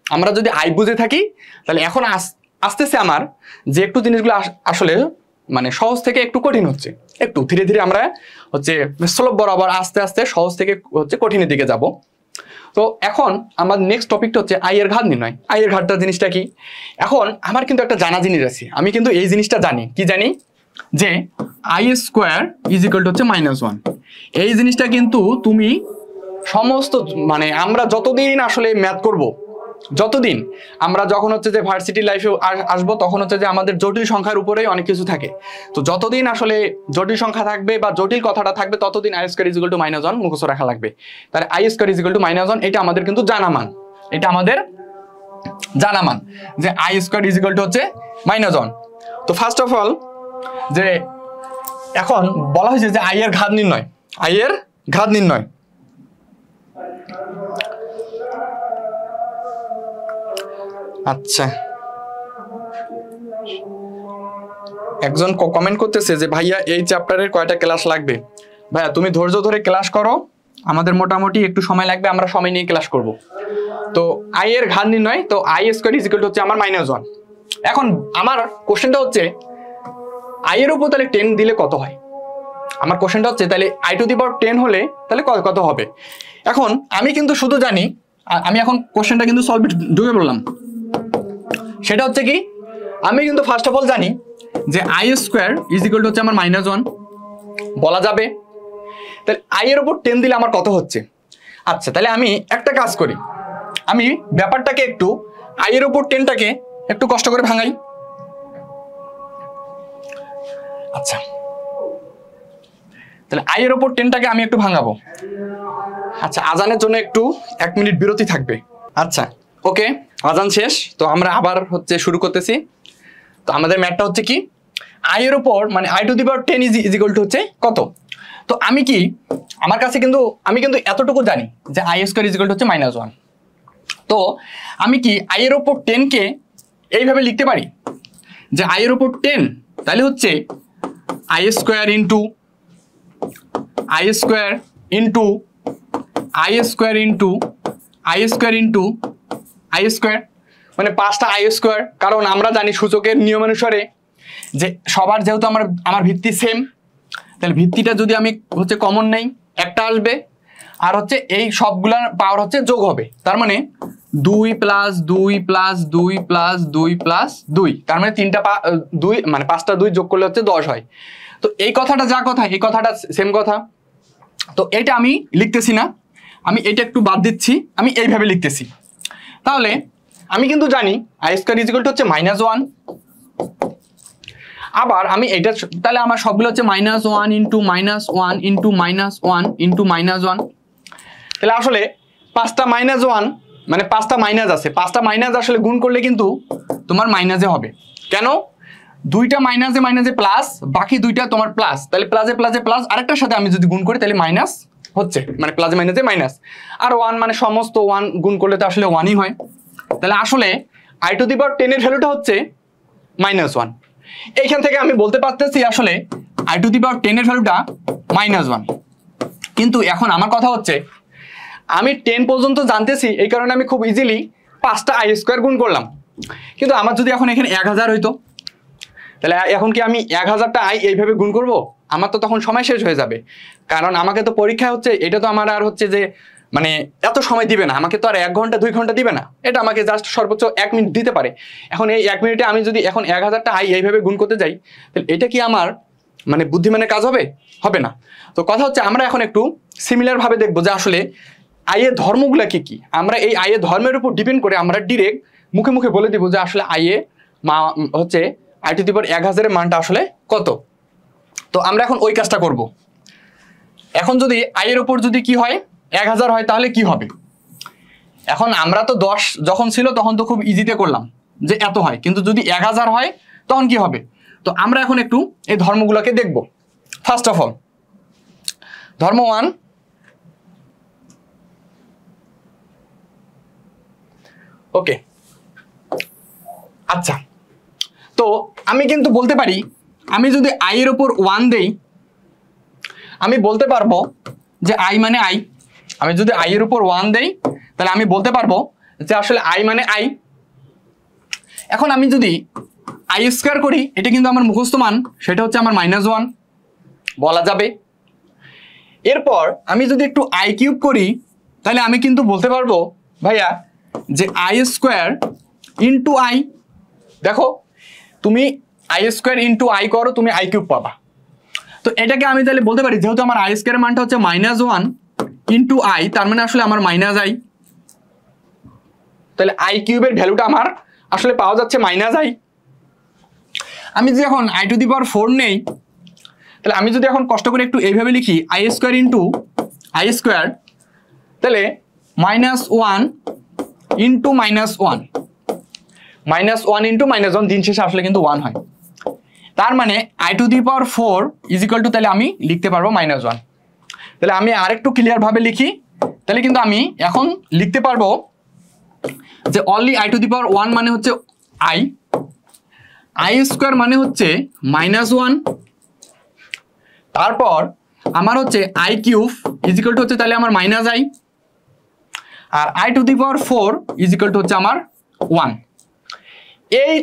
আমরা যদি আই বুঝে থাকি তাহলে এখন আসতেছে আমার যে একটু জিনিসগুলো আসলে মানে সহজ থেকে একটু কঠিন হচ্ছে, একটু ধীরে ধীরে আমরা হচ্ছে স্লোপ বরাবর আস্তে আস্তে সহজ থেকে হচ্ছে কঠিনের দিকে যাব। তো এখন আমার নেক্সট টপিকটা হচ্ছে আই এর ঘাত নির্ণয়। আই এর ঘাতটা জিনিসটা কি? এখন আমার কিন্তু একটা জানা জিনিস আছে, আমি কিন্তু এই জিনিসটা জানি। কি জানি? যে I square is equal to হচ্ছে -1। এই জিনিসটা কিন্তু তুমি সমস্ত মানে আমরা যতদিন আসলে ম্যাথ করব, যতদিন আমরা যখন হচ্ছে যে ভার্সিটি লাইফে আসবো তখন হচ্ছে যে আমাদের জটিল সংখ্যার উপরেই অনেক কিছু থাকে। তো যতদিন আসলে জটিল সংখ্যা থাকবে বা জটিল কথাটা থাকবে ততদিন I square is equal to -1 মুখস্থ রাখা লাগবে। তাহলে I square is equal to -1 এটা আমাদের কিন্তু জানা মান, এটা আমাদের জানা মান যে I square is equal to হচ্ছে -1। তো ফার্স্ট অফ অল যে এখন বলা হয়েছে যে আই এর ঘাত নির্ণয়, আই এর ঘাত নির্ণয়। আচ্ছা, একজন কমেন্ট করতেছে যে ভাইয়া এই চ্যাপ্টারের কয়টা ক্লাস লাগবে? ভাইয়া তুমি ধৈর্য ধরে ক্লাস করো, আমাদের মোটামুটি একটু সময় লাগবে, আমরা সময় নিয়ে ক্লাস করব। তো আই এর ঘাত নির্ণয়, তো I square is equal to হচ্ছে আমার -1। এখন আমার কোশ্চেনটা হচ্ছে আই এর উপর তাহলে 10 দিলে কত হয়? আমার কোশ্চেনটা হচ্ছে তাহলে আই টু দি পাওয়ার 10 হলে তাহলে কত হবে? এখন আমি কিন্তু শুধু জানি, আমি এখন কোশ্চেনটা কিন্তু সলভ ঢুকে বললাম, সেটা হচ্ছে কি আমি কিন্তু ফার্স্ট অফ অল জানি যে I square is equal to হচ্ছে আমার -1 বলা যাবে। তাহলে আই এর উপর 10 দিলে আমার কত হচ্ছে? আচ্ছা, তাহলে আমি একটা কাজ করি, আমি ব্যাপারটাকে একটু আই এর উপর 10টাকে একটু কষ্ট করে ভাঙাই। আচ্ছা, তাহলে আই এর উপর 10টাকে আমি একটু ভাঙাবো। আচ্ছা, আজানের জন্য একটু 1 মিনিট বিরতি থাকবে। আচ্ছা ওকে, আজান শেষ, তো আমরা আবার হচ্ছে শুরু করতেছি। তো আমাদের ম্যাথটা হচ্ছে কি আই এর উপর মানে I to the power 10 is equal to হচ্ছে কত? তো আমি কি আমার কাছে কিন্তু আমি কিন্তু এতটুকু জানি যে I square is equal to হচ্ছে -1। তো আমি কি আই এর উপর 10কে এইভাবে লিখতে পারি যে আই এর উপর 10 তাহলে হচ্ছে I square into I square into I square into I square into I square, মানে 5টা আই স্কোয়ার। কারণ আমরা জানি সূচকের নিয়ম অনুসারে যে সবার যেহেতু আমার ভিত্তি সেম, তাহলে ভিত্তিটা যদি আমি হচ্ছে কমন নেই একটা আসবে, আর হচ্ছে এই সবগুলার পাওয়ার হচ্ছে যোগ হবে, তার মানে 2 + 2 + 2 + 2 + 2, তার মানে 2 মানে 5টা 2 যোগ করলে হচ্ছে 10 হয়। তো এই কথাটা যা কথা এই কথাটা সেম কথা। তো এটা আমি লিখতেছি না, আমি এটা একটু বাদ দিচ্ছি, আমি এইভাবে লিখতেছি। তাহলে আমি কিন্তু জানি I square is equal to হচ্ছে -1। আবার আমি এটা তাহলে আমার সবগুলো হচ্ছে -1 ইন্টু -1 ইন্টু -1 ইন্টু -1। তাহলে আসলে 5টা -1 মানে 5টা মাইনাস আছে, 5টা মাইনাস আসলে গুণ করলে কিন্তু তোমার মাইনাসে হবে। কেন? 2টা মাইনাসে প্লাস, বাকি 2টা তোমার প্লাস, তাহলে প্লাসে প্লাস আরেকটার সাথে আমি যদি গুণ করি তাহলে মাইনাস হচ্ছে, মানে প্লাসে মাইনাসে মাইনাস, আর 1 মানে সমস্ত 1 গুণ করলে তো আসলে 1ই হয়। তাহলে আসলে আই টু দি পাওয়ার 10 এর ভ্যালুটা হচ্ছে -1। এইখান থেকে আমি বলতে পারতেছি আসলে আই টু দি পাওয়ার 10 এর ভ্যালুটা -1। কিন্তু এখন আমার কথা হচ্ছে আমি 10 পর্যন্ত জানতেছি, এই কারণে আমি খুব ইজিলি 5টা আই স্কোয়ার গুণ করলাম। কিন্তু আমার যদি এখন এখানে 1000 হইতো, তাহলে এখন কি আমি 1000টা আই এইভাবে গুণ করব? আমার তো তখন সময় শেষ হয়ে যাবে, কারণ আমাকে তো পরীক্ষা হচ্ছে, এটা তো আমার আর হচ্ছে যে মানে এত সময় দিবে না, আমাকে তো আর 1 ঘন্টা 2 ঘন্টা দিবে না, এটা আমাকে জাস্ট সর্বোচ্চ 1 মিনিট দিতে পারে। এখন এই 1 মিনিটে আমি যদি এখন 1000টা আই এইভাবে গুণ করতে যাই, তাহলে এটা কি আমার মানে বুদ্ধিমানের কাজ হবে? হবে না। তো কথা হচ্ছে আমরা এখন একটু সিমিলার ভাবে দেখবো যে আসলে আই এর ধর্মগুলা কি কি। আমরা এই আই এর ধর্মের উপর ডিপেন্ড করে আমরা ডিরেক্ট মুখে মুখে বলে দিব যে আসলে আই এ হচ্ছে আই টু দি পাওয়ার 1000 এর মানটা আসলে কত। তো আমরা এখন ওই কাজটা করব। এখন যদি আই এর উপর যদি কি হয় 1000 হয় তাহলে কি হবে? এখন আমরা তো 10 যখন ছিল তখন তো খুব ইজিতে করলাম যে এত হয়, কিন্তু যদি 1000 হয় তখন কি হবে? তো আমরা এখন একটু এই ধর্মগুলোকে দেখব। ফার্স্ট অফ অল ধর্ম 1, ওকে। আচ্ছা, তো আমি কিন্তু বলতে পারি আমি যদি আই এর উপর 1 দেই, আমি বলতে পারবো যে আই মানে আই। আমি যদি আই এর উপর 1 দেই তাহলে আমি বলতে পারবো যে আসলে আই মানে আই। এখন আমি যদি আই স্কোয়ার করি, এটা কিন্তু আমার মুখস্থ মান, সেটা হচ্ছে আমার -1 বলা যাবে। এরপর আমি যদি একটু আই কিউব করি, তাহলে আমি কিন্তু বলতে পারবো ভাইয়া যে আই স্কোয়ার ইন্টু আই। দেখো তুমি আই স্কোয়ার ইন্টু আই করো, তুমি আই কিউব পাবা। তো এটাকে আমি তাহলে বলতে পারি যেহেতু আমার আই স্কোয়ারের মানটা হচ্ছে -1 ইন্টু আই, তার মানে আসলে আমার -i, তাহলে আই কিউবের ভ্যালুটা আমার আসলে পাওয়া যাচ্ছে -i। আমি যদি এখন আই টু দি পাওয়ার 4 নেই, তাহলে আমি যদি এখন কষ্ট করে একটু এইভাবে লিখি I square into I square, তাহলে -1 ইন্টু -1, -1 ইন্টু -1 দিন শেষে আসলে কিন্তু 1 হয়। তার মানে i⁴ ইজ ইকুয়াল টু, তাহলে আমি লিখতে পারবো -1। তাহলে আমি আরেকটু ক্লিয়ার ভাবে লিখি, তাহলে কিন্তু আমি এখন লিখতে পারবো যে অনলি i⁴ মানে হচ্ছে i স্কোয়ার মানে হচ্ছে -1, তারপর আমার হচ্ছে i³ ইজ ইকুয়াল টু হচ্ছে তাহলে আমার -i, আর i⁴ ইজ ইকুয়াল টু হচ্ছে আমার 1। এই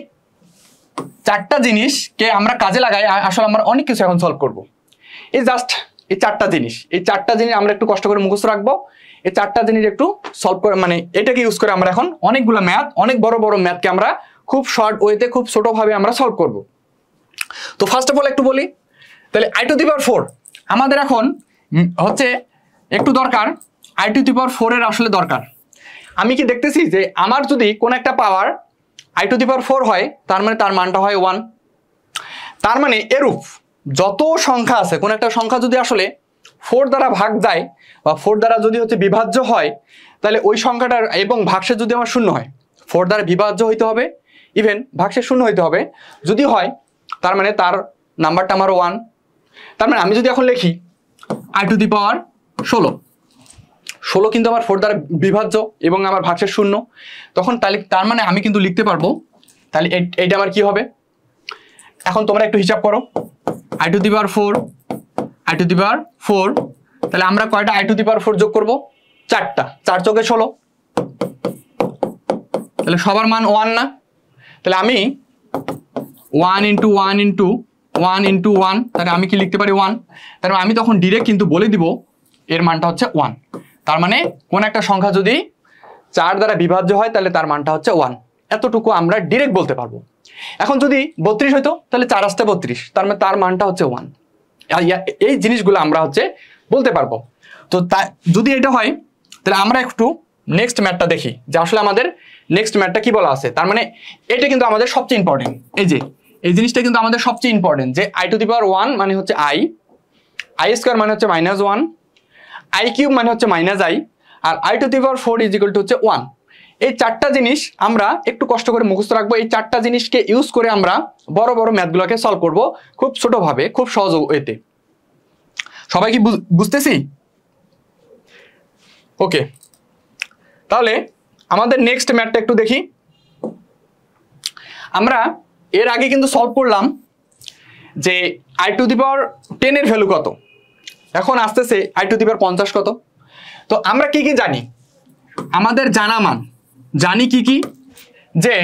চারটা জিনিসকে আমরা কাজে লাগাই আসলে আমরা অনেক কিছু এখন সলভ করব। এই জাস্ট এই চারটা জিনিস আমরা একটু কষ্ট করে মুখস্থ রাখবো। এই চারটা জিনিস একটু সলভ করে, মানে এটাকে ইউজ করে আমরা এখন অনেকগুলো ম্যাথ, অনেক বড় বড় ম্যাথকে আমরা খুব শর্ট ওয়েতে খুব ছোটভাবে আমরা সলভ করব। তো ফার্স্ট অফ অল একটু বলি, তাহলে i⁴ আমাদের এখন হচ্ছে একটু দরকার, i⁴ এর আসলে দরকার। আমি কি দেখতেছি যে আমার যদি কোন একটা পাওয়ার i⁴ হয়, তার মানে তার মানটা হয় 1। তার মানে এরূপ যত সংখ্যা আছে, কোন একটা সংখ্যা যদি আসলে 4 দ্বারা ভাগ যায় বা 4 দ্বারা যদি হচ্ছে বিভাজ্য হয়, তাহলে ওই সংখ্যাটার এবং ভাগশেষ যদি আমার 0 হয়, 4 দ্বারা বিভাজ্য হইতে হবে, ইভেন ভাগশেষ 0 হইতে হবে। যদি হয় তার মানে তার নাম্বারটা আমার 1। তার মানে আমি যদি এখন লিখি i⁴ কিন্তু আমার 4 দ্বারা বিভাজ্য এবং আমার ভাগশেষ 0, তখন তাহলে তার মানে আমি কিন্তু লিখতে পারবো, তাহলে এইটা আমার কি হবে? এখন তোমরা একটু হিসাব করো, i⁴ তাহলে আমরা কয়টা i⁴ যোগ করব? 4টা, 4 × 16, তাহলে সবার মান 1 না? তাহলে আমি 1 × 1 × 1 × 1, তাহলে আমি কি লিখতে পারি 1। তার মানে আমি তখন ডিরেক্ট কিন্তু বলে দিব এর মানটা হচ্ছে 1। তার মানে কোন একটা সংখ্যা যদি 4 দ্বারা বিভাজ্য হয়, তাহলে তার মানটা হচ্ছে 1। এতটুকু আমরা ডিরেক্ট বলতে পারবো। এখন যদি 32 হইতো, তাহলে 4 × 32, তার মানে তার মানটা হচ্ছে 1। এই জিনিসগুলো আমরা হচ্ছে বলতে পারবো। তো যদি এটা হয়, তাহলে আমরা একটু নেক্সট ম্যাথটা দেখি যে আসলে আমাদের নেক্সট ম্যাথটা কি বলা আছে। তার মানে এটা কিন্তু আমাদের সবচেয়ে ইম্পর্টেন্ট। এই জিনিসটা কিন্তু আমাদের সবচেয়ে ইম্পর্টেন্ট যে i⁴ মানে হচ্ছে i² মানে হচ্ছে -1, i³ মানে হচ্ছে -i, আর i⁴ ইজ ইকুয়াল টু হচ্ছে 1। এই চারটা জিনিস আমরা একটু কষ্ট করে মুখস্থ রাখবো। এই চারটা জিনিসকে ইউজ করে আমরা বড় বড় ম্যাথগুলোকে সলভ করব খুব ছোটভাবে, খুব সহজ ওয়েতে। সবাই কি বুঝতেছি? ওকে, তাহলে আমাদের নেক্সট ম্যাথটা একটু দেখি। আমরা এর আগে কিন্তু সলভ করলাম যে i⁻10 এর ভ্যালু কত, এখন আসতেছে i⁻50 কত। তো আমরা কি কি জানি? আমাদের জানা মান জানি কি কি, যে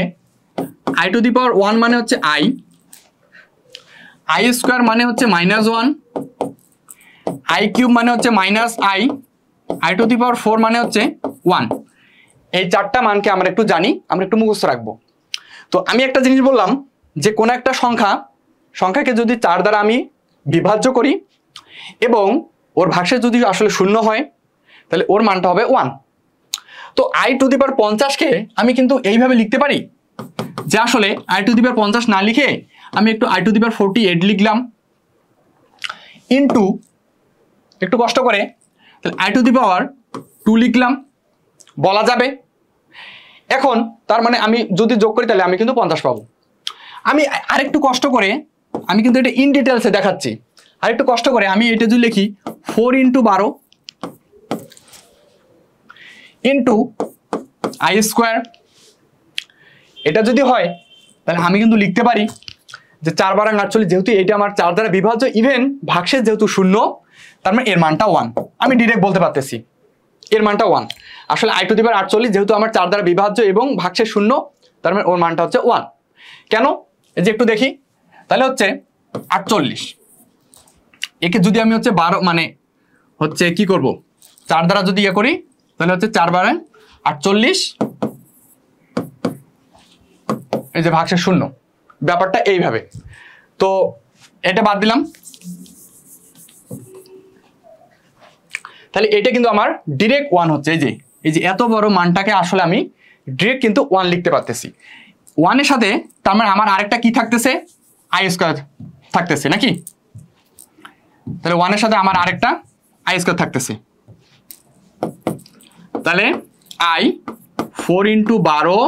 i⁻1 মানে হচ্ছে i² মানে হচ্ছে -1, i³ মানে হচ্ছে -i, i⁴ মানে হচ্ছে 1। এই চারটা মানকে আমরা একটু জানি, আমরা একটু মুখস্থ রাখবো। তো আমি একটা জিনিস বললাম যে কোন একটা সংখ্যাকে যদি 4 দ্বারা আমি বিভাজ্য করি এবং ওর ভাগশেষ যদি আসলে 0 হয়, তাহলে ওর মানটা হবে 1। তো i⁻50 কে আমি কিন্তু এইভাবে লিখতে পারি যে আসলে i⁻50 না লিখে আমি একটু i⁻48 লিখলাম, ইন্টু একটু কষ্ট করে তাহলে i⁻2 লিখলাম, বলা যাবে। এখন তার মানে আমি যদি যোগ করি তাহলে আমি কিন্তু 50 পাবো। আমি আরেকটু কষ্ট করে, আমি কিন্তু এটা ইন ডিটেলসে দেখাচ্ছি, আরেকটু কষ্ট করে আমি এটা যদি লিখি 4 × 12 ইন্টু i², এটা যদি হয় তাহলে আমি কিন্তু লিখতে পারি যে 4 × 48, যেহেতু এটা আমার 4 দ্বারা বিভাজ্য, ইভেন ভাগশেষ যেহেতু 0, তার মানে এর মানটা 1। আমি ডিরেক্ট বলতে পারতেছি এর মানটা 1। আসলে i⁻48 যেহেতু আমার 4 দ্বারা বিভাজ্য এবং ভাগশেষ 0, তার মানে ওর মানটা হচ্ছে 1। কেন? এই যে একটু দেখি, তাহলে হচ্ছে 48, একে যদি আমি হচ্ছে 12 মানে হচ্ছে কি করব, 4 দ্বারা যদি ইয়ে করি, তাহলে হচ্ছে 4 × 48, এই যে ভাগশেষ 0, ব্যাপারটা এইভাবে। তো এটা বাদ দিলাম, তাহলে এটা কিন্তু আমার ডিরেক্ট 1 হচ্ছে। এই যে এত বড় মানটাকে আসলে আমি ডিরেক্ট কিন্তু 1 লিখতে পারতেছি। 1 এর সাথে তার মানে আমার আরেকটা কি থাকতেছে, i² থাকতেছে নাকি? তাহলে 1 এর সাথে আমার আরেকটা i² থাকতেছে। তাহলে i 4 × 12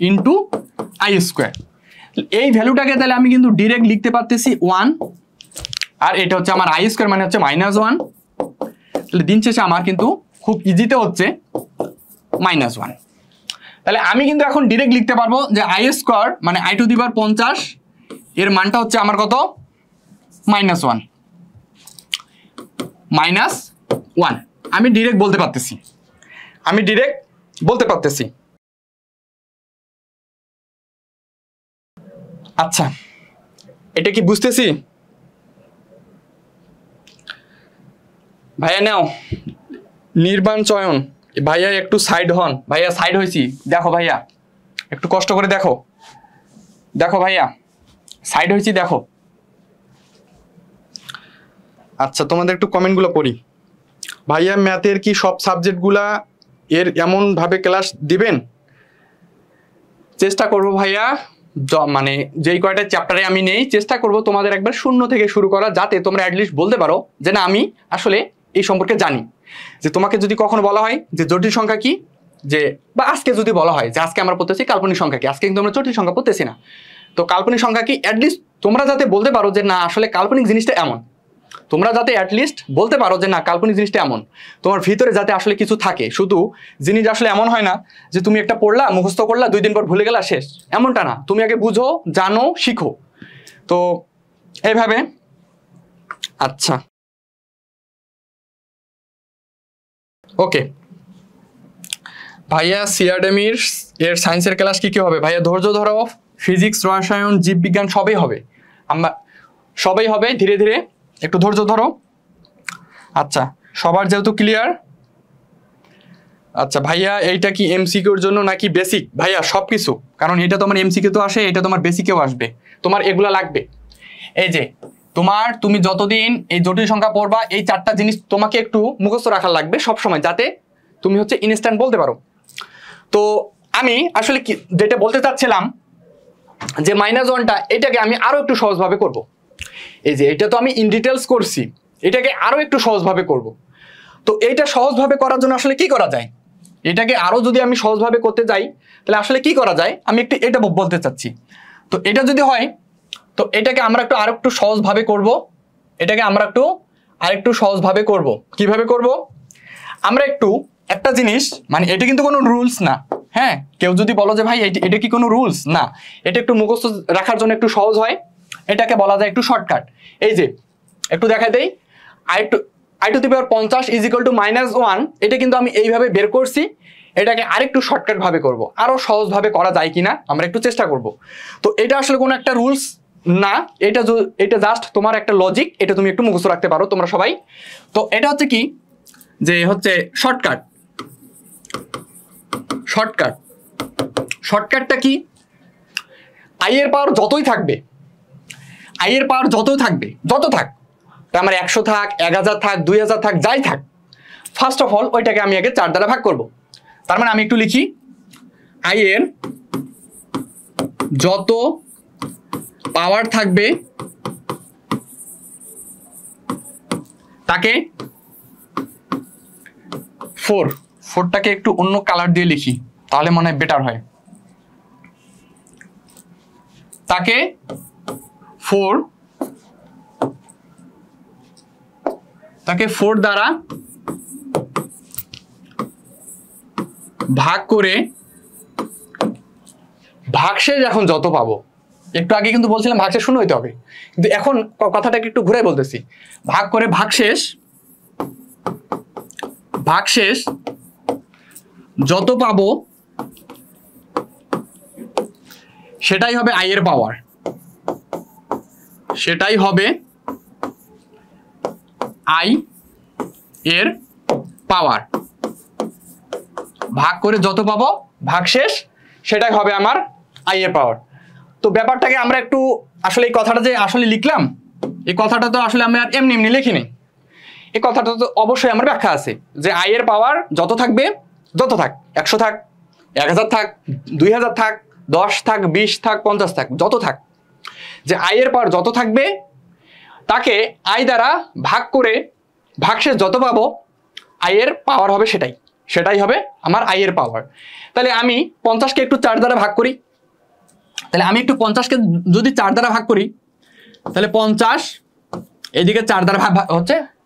ইন্টু আই স্কোয়ার। এই ভ্যালুটাকে তাহলে আমি কিন্তু ডিরেক্ট লিখতে পারতেছি 1, আর এটা হচ্ছে আমার আই স্কোয়ার মানে হচ্ছে -1। তাহলে দিন শেষে আমার কিন্তু খুব ইজিতে হচ্ছে -1। তাহলে আমি কিন্তু এখন ডিরেক্ট লিখতে পারবো যে আই স্কোয়ার মানে i টু দি পাওয়ার 50 এর মানটা হচ্ছে আমার কত, -1। আমি ডিরেক্ট বলতে পারতেছি। আচ্ছা, এটা কি বুঝতেছি? ভাইয়া নাও নির্বাণ চয়ন, ভাইয়া একটু সাইড হন। ভাইয়া সাইড হয়েছি, দেখো ভাইয়া একটু কষ্ট করে দেখো ভাইয়া সাইড হয়েছি দেখো। আচ্ছা, তোমাদের একটু কমেন্টগুলো পড়ি। ভাইয়া ম্যাথের কি সব সাবজেক্টগুলা এর এমনভাবে ক্লাস দিবেন? চেষ্টা করব ভাইয়া, মানে যেই কয়টা চ্যাপ্টারে আমি নেই চেষ্টা করব তোমাদের একবার শূন্য থেকে শুরু করা, যাতে তোমরা অ্যাটলিস্ট বলতে পারো যে না আমি আসলে এই সম্পর্কে জানি। যে তোমাকে যদি কখনো বলা হয় যে জটিল সংখ্যা কি, যে বা আজকে যদি বলা হয় যে আজকে আমরা পড়তেছি কাল্পনিক সংখ্যা কি, আজকে কিন্তু আমরা জটিল সংখ্যা পড়তেছি না, তো কাল্পনিক সংখ্যা কি, অ্যাটলিস্ট তোমরা যাতে বলতে পারো যে না আসলে কাল্পনিক জিনিসটা এমন, তোমরা যাতে অ্যাটলিস্ট বলতে পারো যে না কাল্পনিক জিনিসটা এমন, তোমার ভিতরে যাতে আসলে কিছু থাকে। শুধু জিনিস আসলে এমন হয় না যে তুমি একটা পড়লা মুখস্থ করলা 2 দিন পর ভুলে গেলা শেষ, এমনটা না। তুমি আগে বুঝো, জানো, শিখো। তো এইভাবে। আচ্ছা ওকে ভাইয়া, সিআরডেমির এর সায়েন্সের ক্লাস কি হবে? ভাইয়া ধৈর্য ধরো, ফিজিক্স, রসায়ন, জীববিজ্ঞান সবই হবে, সবই হবে, ধীরে ধীরে একটু ধৈর্য ধরো। আচ্ছা, সবার যেহেতু ক্লিয়ার। আচ্ছা ভাইয়া, এইটা কি এমসিকিউর জন্য নাকি বেসিক? ভাইয়া সব কিছু, কারণ এটা তোমার এমসিকিউ তো আসে, এটা তোমার বেসিকেও আসবে, তোমার এগুলা লাগবে। এই যে তুমি যতদিন এই জটিল সংখ্যা পড়বা এই 4টা জিনিস তোমাকে একটু মুখস্থ রাখা লাগবে সব সময়, যাতে তুমি হচ্ছে ইনস্ট্যান্ট বলতে পারো। তো আমি আসলে কি যেটা বলতে চাচ্ছিলাম যে -1টা এটাকে আমি আরো একটু সহজভাবে করব। এই যে এটা তো আমি ইন ডিটেলস করছি, এটাকে আরো একটু সহজভাবে করব। তো এইটা সহজভাবে করার জন্য আসলে কি করা যায়, এটাকে আরো যদি আমি সহজভাবে করতে যাই তাহলে আসলে কি করা যায়, আমি একটু এটা বলতে চাচ্ছি। তো এটা যদি হয়, তো এটাকে আমরা একটু আরেকটু সহজভাবে করব। আরেকটু সহজভাবে করব। কিভাবে করব? আমরা একটু একটা জিনিস, মানে এটা কিন্তু কোনো রুলস না, হ্যাঁ, কেউ যদি বলো যে ভাই এটা কি কোনো রুলস না, এটা একটু মুখস্থ রাখার জন্য একটু সহজ হয়, এটাকে বলা যায় একটু শর্টকাট। এই যে একটু দেখাই দেই, i to the power 50 is equal to -1, এটা কিন্তু আমি এইভাবে বের করছি। এটাকে আরেকটু শর্টকাট ভাবে করব, আরো সহজভাবে করা যায় কিনা আমরা একটু চেষ্টা করব। তো এটা আসলে কোনো একটা রুলস না, এটা জাস্ট তোমার একটা লজিক, এটা তুমি একটু মুখস্থ রাখতে পারো তোমরা সবাই। তো এটা হচ্ছে কি, যে হচ্ছে শর্টকাটটা কি, আই এর পাওয়ার যতই থাকবে, যত থাক, আমার 100 থাক, 1000 থাক, 2000 থাক, যাই থাক, ফার্স্ট অফ অল ওইটাকে আমি আগে 4 দ্বারা ভাগ করব। তার মানে আমি একটু লিখি, আই এর যত পাওয়ার থাকবে তাকে 4টাকে একটু অন্য কালার দিয়ে লিখি, তাহলে মনে হয় বেটার হয়। তাকে 4 দ্বারা ভাগ করে ভাগশেষ এখন যত পাবো, একটু আগে কিন্তু বলছিলাম ভাগশেষ 0 হইতে হবে, কিন্তু এখন কথাটাকে একটু ঘুরে বলতেছি, ভাগ করে ভাগশেষ যত পাবো সেটাই হবে আই এর পাওয়ার, সেটাই হবে আই এর পাওয়ার। ভাগ করে যত পাবো ভাগশেষ সেটাই হবে আমার আই এর পাওয়ার। তো ব্যাপারটাকে আমরা একটু আসলে এই কথাটা যে আসলে লিখলাম, এই কথাটা তো আসলে আমি আর এমনি লিখি নাই, এই কথাটা তো অবশ্যই আমার ব্যাখ্যা আছে যে আই এর পাওয়ার যত থাকবে, যত থাক, 100 থাক, 1000 থাক, 2000 থাক, 10 থাক, 20 থাক, 50 থাক, যত থাক, যে আই এর পাওয়ার যত থাকবে তাকে আই দ্বারা ভাগ করে ভাগশেষ যত পাবো আই এর পাওয়ার হবে সেটাই। সেটাই হবে আমার আই এর পাওয়ার। তাহলে আমি 50কে একটু 4 দ্বারা ভাগ করি, তাহলে আমি একটু 50কে যদি 4 দ্বারা ভাগ করি, তাহলে 50 এদিকে 4 দ্বারা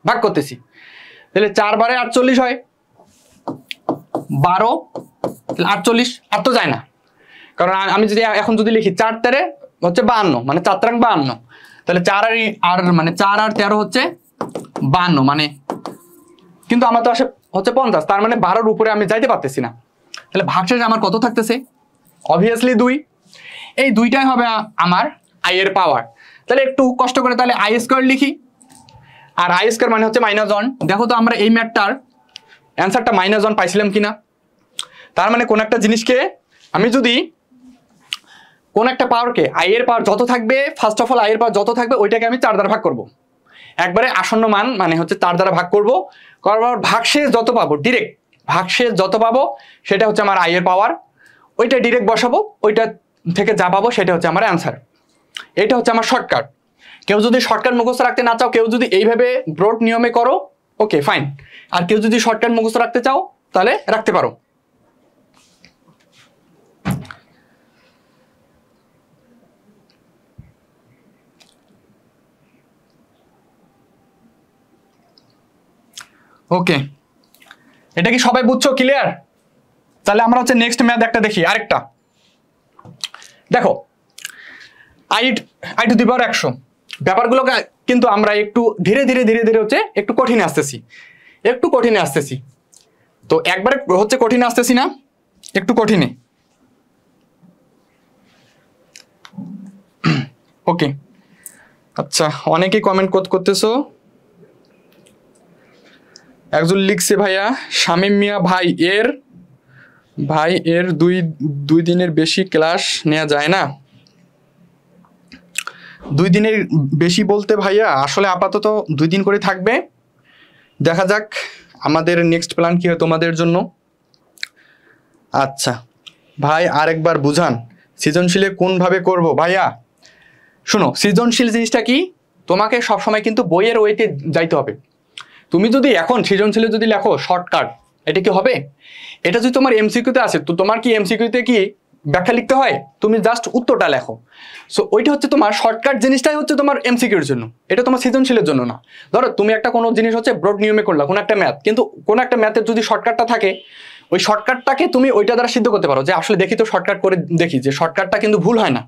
ভাগ করতেছি, তাহলে 4 বারে 48 হয়, 12 তাহলে 48 আর তো যায় না, কারণ আমি যদি এখন যদি লিখি 4 তেরে হচ্ছে 52, মানে 4 তারাং 52, তাহলে 4 আর মানে 4 আর 13 হচ্ছে 52, মানে কিন্তু আমার তো আসে হচ্ছে 50, তার মানে 12-র উপরে আমি যাইতে পারতেছি না। তাহলে ভাগশেষ আমার কত থাকতেছে? অবভিয়াসলি 2। এই 2টাই হবে আমার আই এর পাওয়ার। তাহলে একটু কষ্ট করে তাহলে আই স্কয়ার লিখি, আর আই স্কয়ার মানে হচ্ছে -1। দেখো তো আমরা এই ম্যাথটার অ্যান্সারটা -1 পাইছিলাম কিনা। তার মানে কোন একটা জিনিসকে আমি যদি কোন একটা পাওয়ারকে আই এর পাওয়ার যত থাকবে, ফার্স্ট অফ অল আই এর পাওয়ার যত থাকবে ওইটাকে আমি 4 দ্বারা ভাগ করব, একবারে আসন্ন মান মানে হচ্ছে 4 দ্বারা ভাগ করব, করার ভাগশেষ যত পাবো, ডিরেক্ট ভাগশেষ যত পাবো সেটা হচ্ছে আমার আই এর পাওয়ার, ওইটা ডিরেক্ট বসাবো, ওইটা থেকে যা পাবো সেটা হচ্ছে আমার অ্যান্সার। এটা হচ্ছে আমার শর্টকাট। কেউ যদি শর্টকাট মুখস্থ রাখতে না চাও, কেউ যদি এইভাবে ব্রড নিয়মে করো, ওকে ফাইন, আর কেউ যদি শর্টকাট মুখস্থ রাখতে চাও তাহলে রাখতে পারো। ওকে, এটা কি সবাই বুঝছো? ক্লিয়ার? তাহলে আমরা হচ্ছে নেক্সট ম্যাথ একটা দেখি, আরেকটা দেখো, আই টু দি পাওয়ার 100। ব্যাপারগুলোকে কিন্তু আমরা একটু ধীরে ধীরে ধীরে ধীরে হচ্ছে একটু কঠিনে আসতেছি, তো একবারে হচ্ছে কঠিনে আসতেছি না, একটু কঠিনে। ওকে, আচ্ছা, অনেকেই কমেন্ট করতেছো। একজন লিখছে ভাইয়া শামীম মিয়া, ভাই এর দুই দিনের বেশি ক্লাস নেওয়া যায় না। 2 দিনের বেশি বলতে ভাইয়া আসলে আপাতত 2 দিন করে থাকবে, দেখা যাক আমাদের নেক্সট প্ল্যান কি হয় তোমাদের জন্য। আচ্ছা ভাই আরেকবার বুঝান, সৃজনশীলে কোনভাবে করব? ভাইয়া শোনো, সৃজনশীল জিনিসটা কি, তোমাকে সবসময় কিন্তু বইয়ের ওয়েতে যাইতে হবে। তুমি যদি এখন সৃজনশীলে যদি লেখো শর্টকাট, এটা কি হবে? এটা যদি তোমার এমসিকিউতে আসে, তো তোমার কি এমসিকিউতে কি ব্যাখ্যা লিখতে হয়? তুমি জাস্ট উত্তরটা লেখো। সো ওইটা হচ্ছে তোমার শর্টকাট জিনিসটাই হচ্ছে তোমার এমসিকিউর জন্য, এটা তোমার সৃজনশীলের জন্য না। ধরো তুমি একটা কোনো জিনিস হচ্ছে ব্রড নিয়মে করলা, কোনো একটা ম্যাথ, কিন্তু কোনো একটা ম্যাথের যদি শর্টকাটটা থাকে, ওই শর্টকাটটাকে তুমি ওইটা দ্বারা সিদ্ধ করতে পারো যে আসলে দেখি তো শর্টকাট করে দেখি যে শর্টকাটটা কিন্তু ভুল হয় না।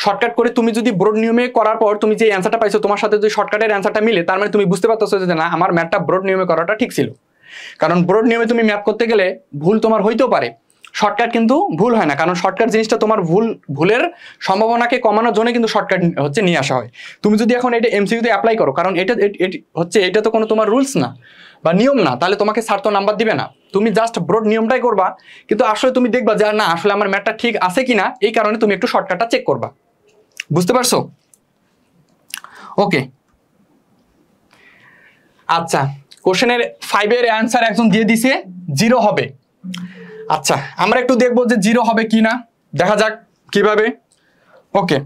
শর্টকাট করে তুমি যদি ব্রড নিয়মে করার পর তুমি যে অ্যান্সারটা পাইছো, তোমার সাথে যদি শর্টকাটের অ্যান্সারটা মিলে, তার মানে তুমি বুঝতে পারতেছো যে না, আমার ম্যাথটা ব্রড নিয়মে করাটা ঠিক ছিল। কারণ ব্রড নিয়মে তুমি ম্যাথ করতে গেলে ভুল তোমার হইতেও পারে, শর্টকাট কিন্তু ভুল হয় না, কারণ শর্টকাট জিনিসটা তোমার ভুলের সম্ভাবনাকে কমানোর জন্য কিন্তু শর্টকাট হচ্ছে নিয়ে আসা হয়। তুমি যদি এখন এটা এমসিকিউতে অ্যাপ্লাই করো, কারণ এটা তো কোনো তোমার রুলস না বা নিয়ম না, তাহলে তোমাকে স্যার তো নাম্বার দিবে না। তুমি জাস্ট ব্রড নিয়মটাই করবা, কিন্তু আসলে তুমি দেখবা যে না, আসলে আমার ম্যাথটা ঠিক আছে কিনা, এই কারণে তুমি একটু শর্টকাটটা চেক করবা। বুঝতে পারছো? ওকে, আচ্ছা, কোশ্চেনের 5 এর অ্যান্সার একজন দিয়ে দিছে 0 হবে। আচ্ছা, আমরা একটু দেখবো যে 0 হবে কি না, দেখা যাক কিভাবে। ওকে,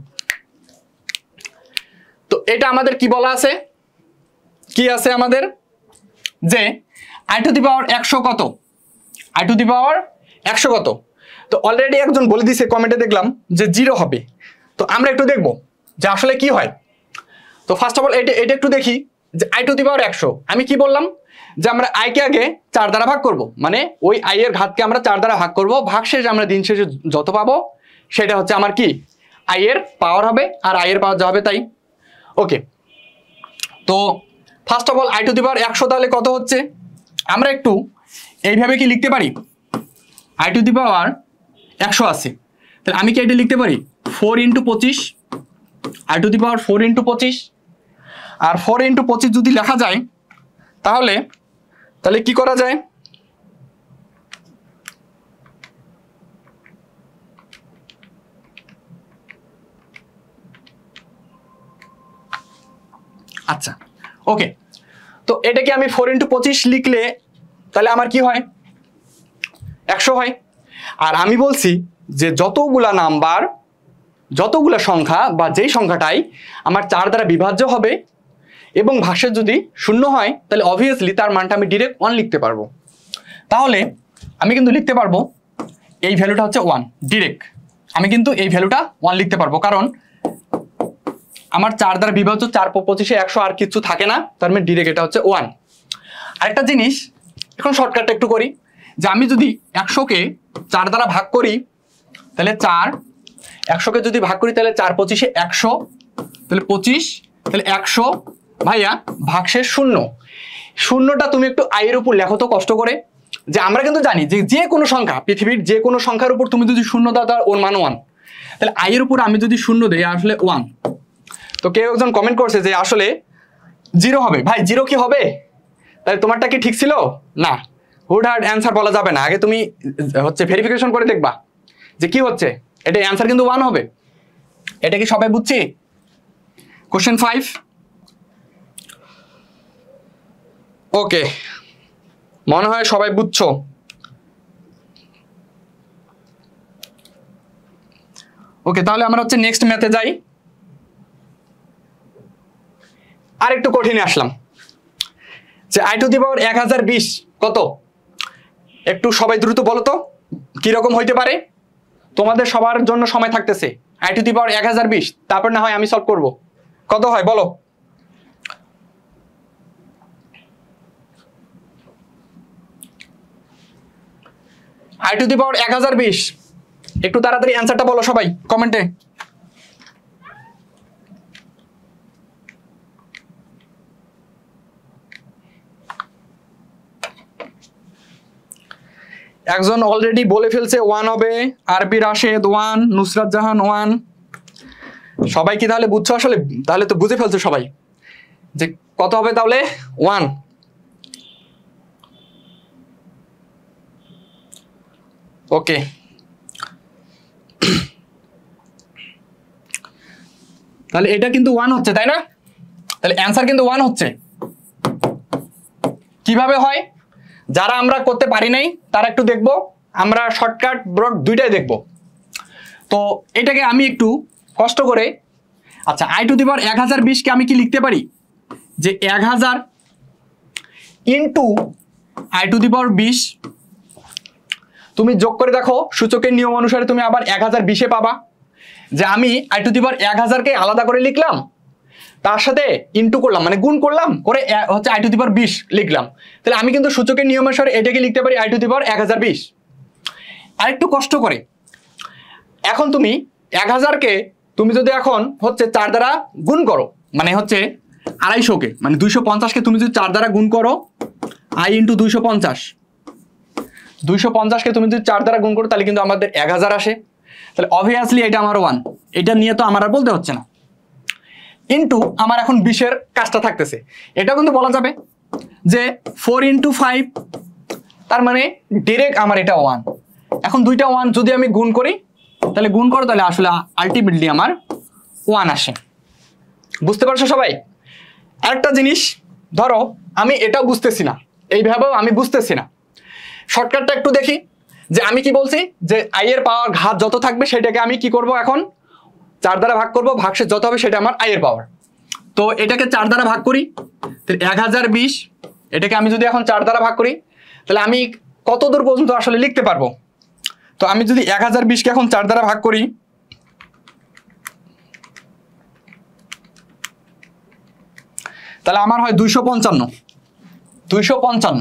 তো এটা আমাদের কি বলা আছে, কি আছে আমাদের, যে আই টু দি পাওয়ার 100 কত, আই টু দি পাওয়ার 100 কত। তো অলরেডি একজন বলে দিছে কমেন্টে, দেখলাম যে 0 হবে। তো আমরা একটু দেখবো যে আসলে কি হয়। তো ফার্স্ট অফ অল এটা একটু দেখি যে আই টু দি পাওয়ার 100, আমি কি বললাম যে আমরা আইকে আগে 4 দ্বারা ভাগ করব, মানে ওই আই এর ঘাতকে আমরা 4 দ্বারা ভাগ করব, ভাগশেষ আমরা দিন শেষে যত পাবো সেটা হচ্ছে আমার কি আই এর পাওয়ার হবে, আর আই এর পাওয়ার যা হবে তাই। ওকে, তো first of all i to the power 100 তাহলে কত হচ্ছে, আমরা একটু এইভাবে কি লিখতে পারি, আই টু দি পাওয়ার 100 আছে, তাহলে আমি কি এটা লিখতে পারি 4 × 25, আই টু দি পাওয়ার 4 × 25, আর 4 × 25 যদি লেখা যায় তাহলে কি করা যায়, আচ্ছা ওকে, তো এটাকে আমি 4 × 25 লিখলে তাহলে আমার কি হয় 100 হয়। আর আমি বলছি যে যতগুলা নাম্বার, যতগুলা সংখ্যা বা যেই সংখ্যাটাই আমার 4 দ্বারা বিভাজ্য হবে এবং ভাগশেষ যদি 0 হয়, তাহলে অবভিয়াসলি তার মানটা আমি ডিরেক্ট 1 লিখতে পারবো। তাহলে আমি কিন্তু লিখতে পারবো এই ভ্যালুটা হচ্ছে 1 ডিরেক্ট। আমি কিন্তু এই ভ্যালুটা 1 লিখতে পারবো, কারণ আমার 4 দ্বারা বিভাজ্য 4 25 100 আর কিছু থাকে না, তার মানে ডিরেক্ট এটা হচ্ছে 1। আরেকটা জিনিস এখন শর্টকাটটা একটু করি, যে আমি যদি 100কে 4 দ্বারা ভাগ করি তাহলে 4, 100কে যদি ভাগ করি তাহলে 4 25 100, তাহলে 25, তাহলে 100 ভাইয়া ভাগশেষ 0। শূন্যটা তুমি একটু আয়ের উপর লেখো তো কষ্ট করে। যে আমরা কিন্তু জানি যে যে কোনো সংখ্যা, পৃথিবীর যে কোনো সংখ্যার উপর তুমি যদি শূন্য দাও তার ওর মান 1, তাহলে আয়ের উপর আমি যদি শূন্য দিই আসলে 1। তো কেউ একজন কমেন্ট করছে যে আসলে 0 হবে। ভাই 0 কি হবে? তাহলে তোমারটা কি ঠিক ছিল? না, হুড হার্ড অ্যান্সার বলা যাবে না, আগে তুমি হচ্ছে ভেরিফিকেশন করে দেখবা যে কি হচ্ছে। এটা অ্যান্সার কিন্তু 1 হবে। এটা কি সবাই বুঝছি? কোশ্চেন 5। ওকে, মনে হয় সবাই বুঝছো। ওকে, তাহলে আমরা হচ্ছে নেক্সট ম্যাথে যাই। আর একটু কঠিনে আসলাম, যে i⁻1020 কত? একটু সবাই দ্রুত বলো তো কিরকম হইতে পারে। তোমাদের সবার জন্য সময় থাকতেছে। i⁻1020, তারপর না হয় আমি সলভ করব। কত হয় বলো? i⁻1020, একটু তাড়াতাড়ি অ্যান্সারটা বলো সবাই কমেন্টে। একজন অলরেডি বলে ফেলছে 1 হবে, আরবি রাশেদ 1, নুসরাত জাহান 1। সবাই কি তাহলে বুঝছো? আসলে তাহলে তো বুঝে ফেলছো সবাই যে কত হবে। তাহলে 1। ওকে, তাহলে এটা কিন্তু 1 হচ্ছে, তাই না? তাহলে অ্যান্সার কিন্তু 1 হচ্ছে। কিভাবে হয় যারা আমরা করতে পারি নাই তারা একটু দেখবো, আমরা শর্টকাট ব্রড দুইটাই দেখবো। তো এটাকে আমি একটু কষ্ট করে, আচ্ছা i⁻1020 কে আমি কি লিখতে পারি যে 1000 ইন্টু i⁻20। তুমি যোগ করে দেখো, সূচকের নিয়ম অনুসারে তুমি আবার 1020-এ পাবা। যে আমি i⁻1000কে আলাদা করে লিখলাম, তার সাথে ইন্টু করলাম মানে গুণ করলাম, করে হচ্ছে i⁻20 লিখলাম। তাহলে আমি কিন্তু সূচকের নিয়ম অনুসারে এটাকে লিখতে পারি i⁻1020। আর একটু কষ্ট করে এখন তুমি 1000কে তুমি যদি এখন হচ্ছে 4 দ্বারা গুণ করো, মানে হচ্ছে 250-কে মানে 250-কে তুমি যদি 4 দ্বারা গুণ করো, i ইন্টু 250-250-কে তুমি যদি 4 দ্বারা গুণ করো তাহলে কিন্তু আমাদের 1000 আসে। তাহলে অবভিয়াসলি এটা আমার 1, এটা নিয়ে তো আমার আর বলতে হচ্ছে না। ইন্টু আমার এখন 20-এর কাজটা থাকতেছে, এটা কিন্তু বলা যাবে যে 4 × 5, তার মানে ডিরেক্ট আমার এটা 1। এখন দুইটা 1 যদি আমি গুণ করি, তাহলে গুণ করো, তাহলে আসলে আলটিমেটলি আমার 1 আসে। বুঝতে পারছো সবাই? আরেকটা জিনিস ধরো আমি এটাও বুঝতেছি না, এইভাবেও আমি বুঝতেছি না, শর্টকাটটা একটু দেখি। যে আমি কি বলছি যে i এর পাওয়ার ঘাত যত থাকবে সেটাকে আমি কি করব, এখন 4 দ্বারা ভাগ করব, ভাগশেষ যত হবে সেটা আমার i এর পাওয়ার। তো এটাকে 4 দ্বারা ভাগ করি, তাহলে 1020, এটাকে আমি যদি এখন 4 দ্বারা ভাগ করি তাহলে আমি কত দূর পর্যন্ত আসলে লিখতে পারবো। তো আমি যদি 1020-কে এখন 4 দ্বারা ভাগ করি, তাহলে আমার হয় 255।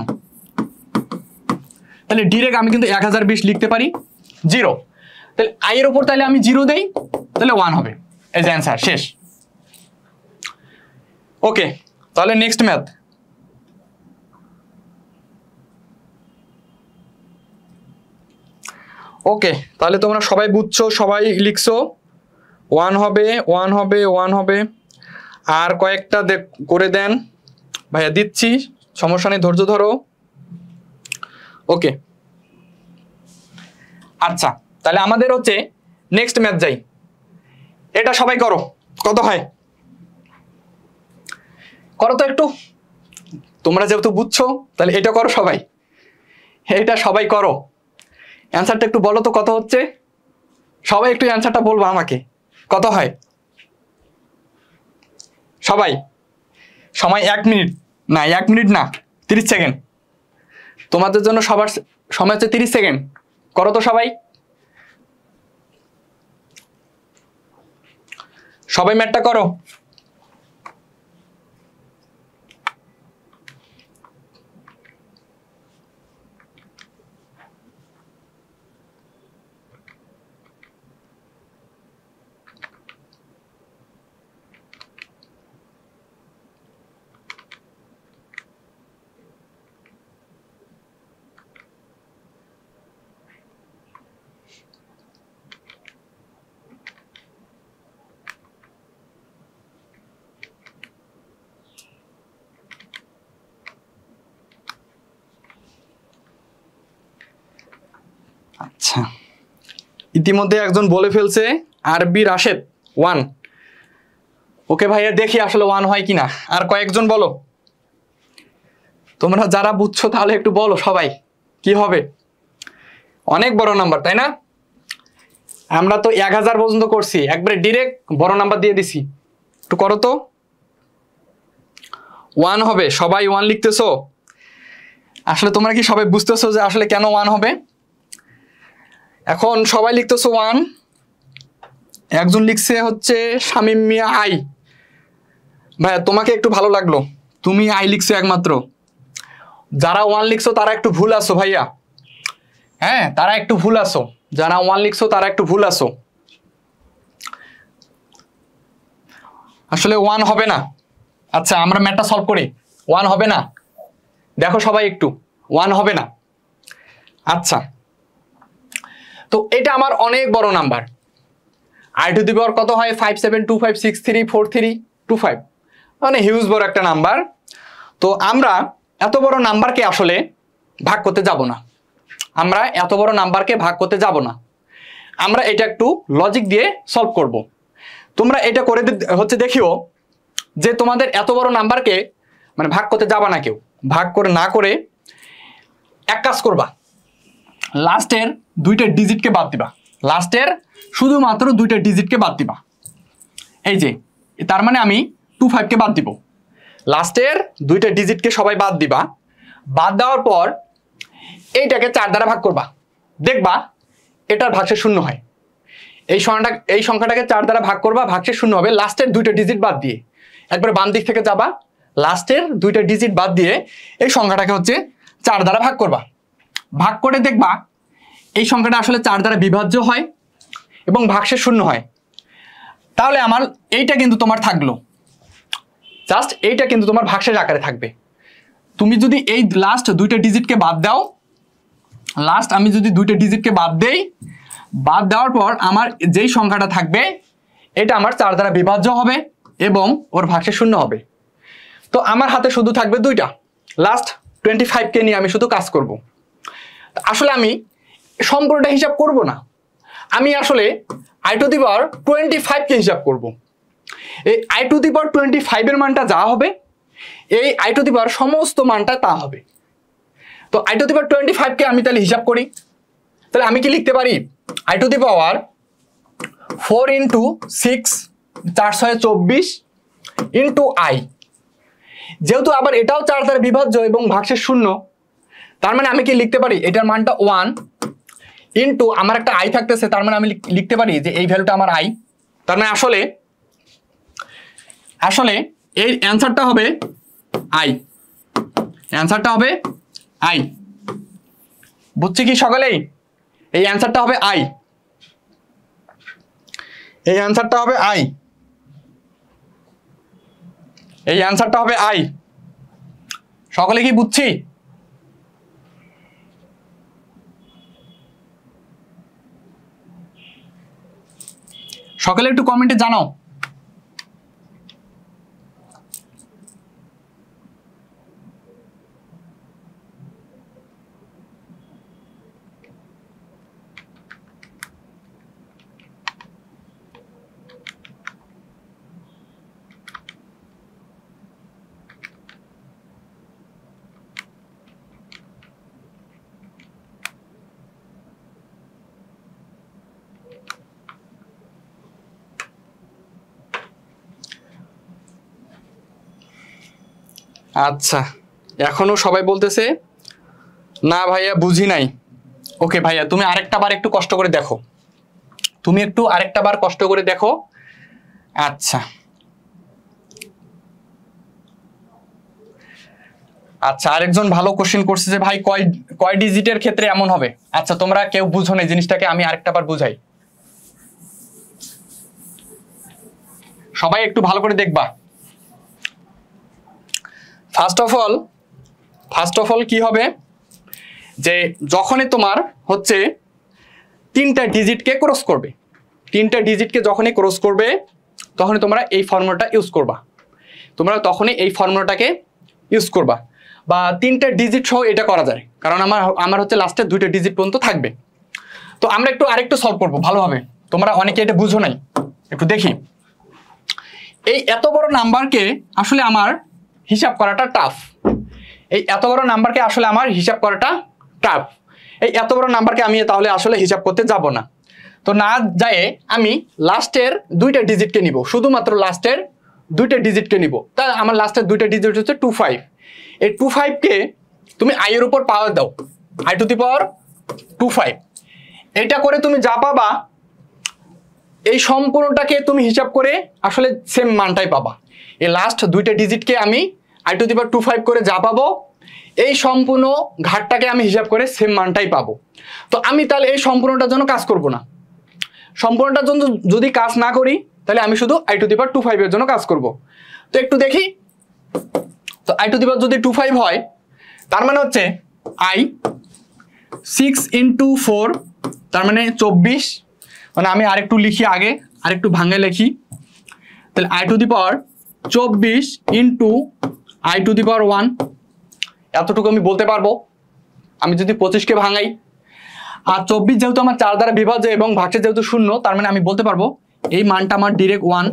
তাহলে ডিরেক্ট আমি কিন্তু 1020 লিখতে পারি 0। তাহলে i এর উপর তাহলে আমি 0 দেই, তাহলে 1 হবে। এই যে অ্যান্সার শেষ। ওকে, তাহলে নেক্সট ম্যাথ। ওকে, তাহলে তোমরা সবাই বুঝছো, সবাই লিখছো 1 হবে, 1 হবে, 1 হবে। আর কয়েকটা করে দেন ভাইয়া, দিচ্ছি, সমস্যা নেই, ধৈর্য ধরো। ওকে, আচ্ছা তাহলে আমাদের হচ্ছে নেক্সট ম্যাথ যাই। এটা সবাই করো, কত হয় করো তো একটু, তোমরা যেহেতু বুঝছো তাহলে এটা করো সবাই, এটা সবাই করো। অ্যান্সারটা একটু বলো তো কত হচ্ছে, সবাই একটু অ্যান্সারটা বলবো আমাকে কত হয় সবাই। সময় 1 মিনিট না, 1 মিনিট না, 30 সেকেন্ড। তোমাদের জন্য সবার সময় হচ্ছে 30 সেকেন্ড। করো তো সবাই, সবাই ম্যাথটা করো। আচ্ছা, ইতিমধ্যে একজন বলে ফেলছে আরবি রাশেদ 1। ওকে ভাইয়া, দেখি আসলে 1 হয় কিনা। আর কয়েকজন বলো, তোমরা যারা বুঝছো তাহলে একটু বলো সবাই কি হবে। অনেক বড় নাম্বার তাই না? আমরা তো 1000 পর্যন্ত করছি, একবারে ডিরেক্ট বড় নাম্বার দিয়ে দিছি। একটু করো তো। 1 হবে, সবাই 1 লিখতেছো। আসলে তোমরা কি সবাই বুঝতেছো যে আসলে কেন 1 হবে? এখন সবাই লিখতেছো 1। একজন লিখছে হচ্ছে শামিম মিয়া আই। ভাইয়া তোমাকে একটু ভালো লাগলো, তুমি আই লিখছো একমাত্র। যারা 1 লিখছো তারা একটু ভুল আছো ভাইয়া, হ্যাঁ তারা একটু ভুল আছো। যারা 1 লিখছো তারা একটু ভুল আছো। আসলে 1 হবে না। আচ্ছা আমরা ম্যাথটা সলভ করি। 1 হবে না, দেখো সবাই একটু, 1 হবে না। আচ্ছা, তো এটা আমার অনেক বড় number. i to the power কত হয়? 5725634325, মানে হিউজ বড় একটা নাম্বার। তো আমরা এত বড় নাম্বারকে আসলে ভাগ করতে যাব না। আমরা এত বড় নাম্বারকে ভাগ করতে যাব না, আমরা এটা একটু লজিক দিয়ে সলভ করব। তোমরা এটা করে হচ্ছে দেখিও যে তোমাদের এত বড় নাম্বারকে মানে ভাগ করতে যাবা না কেউ। ভাগ করে না করে এক কাজ করবা, লাস্টের 2টা ডিজিটকে বাদ দিবা। লাস্টের শুধুমাত্র 2টা ডিজিটকে বাদ দিবা। এই যে, তার মানে আমি 25কে বাদ দিব। লাস্টের 2টা ডিজিটকে সবাই বাদ দিবা। বাদ দেওয়ার পর এইটাকে 4 দ্বারা ভাগ করবা, দেখবা এটার ভাগশেষ 0 হয়। এই সংখ্যাটাকে 4 দ্বারা ভাগ করবা, ভাগশেষ 0 হবে লাস্টের 2টা ডিজিট বাদ দিয়ে। একবার বাম দিক থেকে যাবা, লাস্টের 2টা ডিজিট বাদ দিয়ে এই সংখ্যাটাকে হচ্ছে 4 দ্বারা ভাগ করবা। ভাগ করে দেখবা এই সংখ্যাটা আসলে 4 দ্বারা বিভাজ্য হয় এবং ভাগশেষ 0 হয়। তাহলে আমার এইটা কিন্তু তোমার থাকলো, জাস্ট এইটা কিন্তু তোমার ভাগশেষ আকারে থাকবে। তুমি যদি এই লাস্ট 2টা ডিজিটকে বাদ দাও, লাস্ট আমি যদি 2টা ডিজিটকে বাদ দেই, বাদ দেওয়ার পর আমার যেই সংখ্যাটা থাকবে এটা আমার 4 দ্বারা বিভাজ্য হবে এবং ওর ভাগশেষ 0 হবে। তো আমার হাতে শুধু থাকবে 2টা, লাস্ট 25কে নিয়ে আমি শুধু কাজ করব। আসলে আমি সম্পূর্ণটা হিসাব করব না, আমি আসলে i টু দি পাওয়ার 25কে হিসাব করব। এই i টু দি পাওয়ার 25 এর মানটা যা হবে, এই i টু দি পাওয়ার সমস্ত মানটা তা হবে। তো i টু দি পাওয়ার 25কে আমি তাহলে হিসাব করি। তাহলে আমি কি লিখতে পারি? i to the power 4 into 6 4 6 24 into i। যেহেতু আবার এটাও 4 দ্বারা বিভাজ্য এবং ভাগশেষ 0, তার মানে আমি কি লিখতে পারি? এটার মানটা 1 ইন্টু আমার একটা i থাকতেছে, তার মানে আমি লিখতে পারি যে এই ভ্যালুটা আমার i। তার মানে আসলে এই অ্যান্সারটা হবে i, অ্যান্সারটা হবে i। বুঝছি কি সকলেই? এই অ্যান্সারটা হবে i, এই অ্যান্সারটা হবে i, এই অ্যান্সারটা হবে i। সকলে কি বুঝছি? সকলে একটু কমেন্টে জানাও। আচ্ছা, এখনো সবাই বলতেছে না ভাইয়া বুঝি নাই। ওকে ভাইয়া, তুমি আরেকটা বার একটু কষ্ট করে দেখো, তুমি একটু আরেকটা বার কষ্ট করে দেখো। আচ্ছা আচ্ছা, আরেকজন ভালো কোশ্চেন করছে যে ভাই কয় কয় ডিজিটের ক্ষেত্রে এমন হবে। আচ্ছা তোমরা কেউ বুঝো না জিনিসটাকে, আমি আরেকটা বার বুঝাই, সবাই একটু ভালো করে দেখবা। ফার্স্ট অফ অল কি হবে, যে যখনই তোমার হচ্ছে তিনটা ডিজিটকে ক্রস করবে, তিনটা ডিজিটকে যখনই ক্রস করবে তখনই তোমরা এই ফর্মুলাটা ইউজ করবা, তোমরা তখনই এই ফর্মুলাটাকে ইউজ করবা। বা তিনটা ডিজিট সহ এটা করা যায়, কারণ আমার হচ্ছে লাস্টের দুইটা ডিজিট পর্যন্ত থাকবে। তো আমরা একটু আরেকটু সলভ করবো ভালোভাবে, তোমরা অনেকে এটা বুঝো নাই, একটু দেখি। এই এত বড় নাম্বারকে আসলে আমার হিসাব করাটা টাফ, এই এত বড় নাম্বারকে আসলে আমার হিসাব করাটা টাফ। এই এত বড় নাম্বারকে আমি তাহলে আসলে হিসাব করতে যাব না। তো না যায় আমি লাস্টের দুইটা ডিজিটকে নিব, শুধুমাত্র লাস্টের দুইটা ডিজিটকে নিব। তা আমার লাস্টের দুইটা ডিজিট হচ্ছে 25। এই 25কে তুমি আই এর উপর পাওয়ার দাও, i টু দি পাওয়ার 25। এটা করে তুমি যা পাবা এই সম্পূর্ণটাকে তুমি হিসাব করে আসলে সেম মানটাই পাবা। এই লাস্ট দুইটা ডিজিটকে আমি i টু দি পাওয়ার 25 করে যা পাবো, এই সম্পূর্ণ ঘাটটাকে আমি হিসাব করে সেম মানটাই পাবো। তো আমি তাহলে এই সম্পূর্ণটার জন্য কাজ করব না, সম্পূর্ণটার জন্য যদি কাজ না করি তাহলে আমি শুধু i টু দি পাওয়ার 25 এর জন্য কাজ করব। তো একটু দেখি, তো i টু দি পাওয়ার যদি 25 হয় তার মানে হচ্ছে i 6 × 4, তার মানে 24। মানে আমি আরেকটু লিখি, আগে আরেকটু ভাঙে লিখি, তাহলে i to the power 24 × i to the power 1, এতটুকু আমি বলতে পারবো। আমি যদি 25কে ভাঙাই, আর 24 যেহেতু আমার 4 দ্বারা বিভাজ্য এবং ভাগশেষ যেহেতু 0, তার মানে আমি বলতে পারবো এই মানটা আমার ডিরেক্ট 1।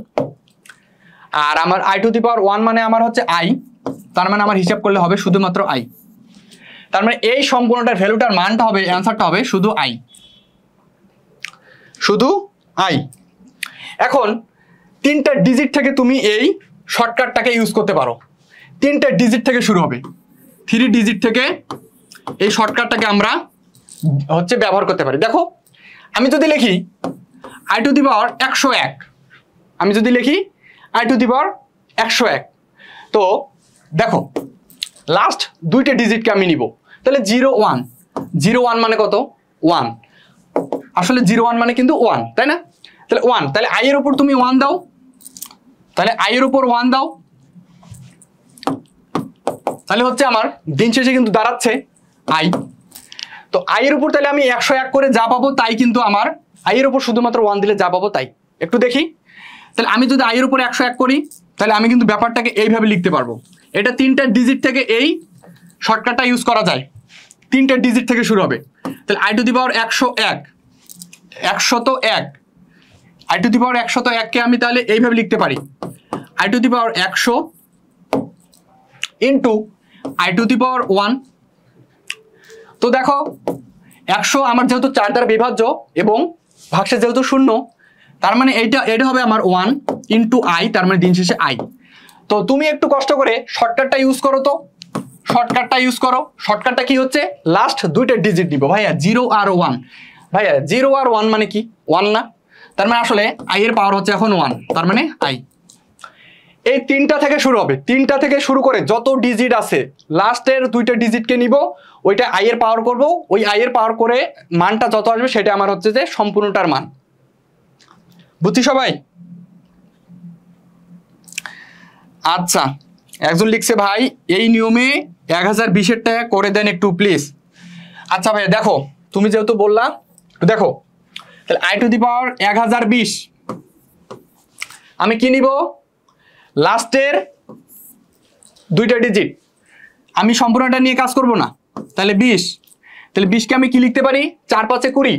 আর আমার i টু দি পাওয়ার 1 মানে আমার হচ্ছে i, তার মানে আমার হিসাব করলে হবে শুধুমাত্র i। তার মানে এই সম্পূর্ণটার ভ্যালুটার মানটা হবে, অ্যান্সারটা হবে শুধু i, শুধু i। এখন তিনটা ডিজিট থেকে তুমি এই শর্টকাটটাকে ইউজ করতে পারো, তিনটা ডিজিট থেকে শুরু হবে, 3 ডিজিট থেকে এই শর্টকাটটাকে আমরা হচ্ছে ব্যবহার করতে পারি। দেখো আমি যদি লিখি i টু দি পাওয়ার 101, আমি যদি লিখি i টু দি পাওয়ার 101, তো দেখো লাস্ট দুইটা ডিজিটকে আমি নিব, তাহলে 01, 01 মানে কত 1, আসলে 01 মানে কিন্তু 1, তাই না? তাহলে 1, তাহলে i এর উপর তুমি 1 দাও, তাহলে i এর উপর 1 দাও, তাহলে হচ্ছে আমার দিন শেষে কিন্তু দাঁড়াচ্ছে i। তো i এর উপর তাহলে আমি 101 করে যা পাবো তাই, কিন্তু আমার i এর উপর শুধুমাত্র 1 দিলে যা পাবো তাই। একটু দেখি, তাহলে আমি যদি i এর উপর 101 করি তাহলে আমি কিন্তু ব্যাপারটাকে এইভাবে লিখতে পারবো। এটা তিনটা ডিজিট থেকে এই শর্টকাটটা ইউজ করা যায়, তিনটা ডিজিট থেকে শুরু হবে। তাহলে i to the power 101, 101, i to the power 101 কে আমি তাহলে এইভাবে লিখতে পারি, i to the power 100 into i to the power 1। তো দেখো 100 আমার যেহেতু 4 দ্বারা বিভাজ্য এবং ভাগশেষ যেহেতু 0, তার মানে এটা হবে আমার 1 ইন্টু i, তার মানে দিন শেষে i। তো তুমি একটু কষ্ট করে শর্টকাটটা ইউজ করো, তো শর্টকাটটা ইউজ করো। শর্টকাটটা কি হচ্ছে, লাস্ট দুইটা ডিজিট নিব ভাইয়া, 0 আর 1। ভাইয়া 0 আর 1 মানে কি 1 না, তার মানে আসলে i এর পাওয়ার হচ্ছে এখন 1, তার মানে i। এই তিনটা থেকে শুরু হবে, তিনটা থেকে শুরু করে যত ডিজিট আছে লাস্টের দুইটা ডিজিটকে নিব, ওইটা i এর পাওয়ার করব, ওই i এর পাওয়ার করে মানটা যত আসবে সেটা আমার হচ্ছে যে সম্পূর্ণটার মান। বুঝছি সবাই? আচ্ছা একজন লিখছে ভাই এই নিয়মে 1020 টাকা করে দেন একটু প্লিজ। আচ্ছা ভাই দেখো, তুমি যেহেতু বললা দেখো, তাহলে i টু দি পাওয়ার 1020 আমি কি নিব, লাস্টের দুইটা ডিজিট, আমি সম্পূর্ণটা নিয়ে কাজ করব না। তাহলে 20, তাহলে 20কে আমি কি লিখতে পারি, 4 5 20,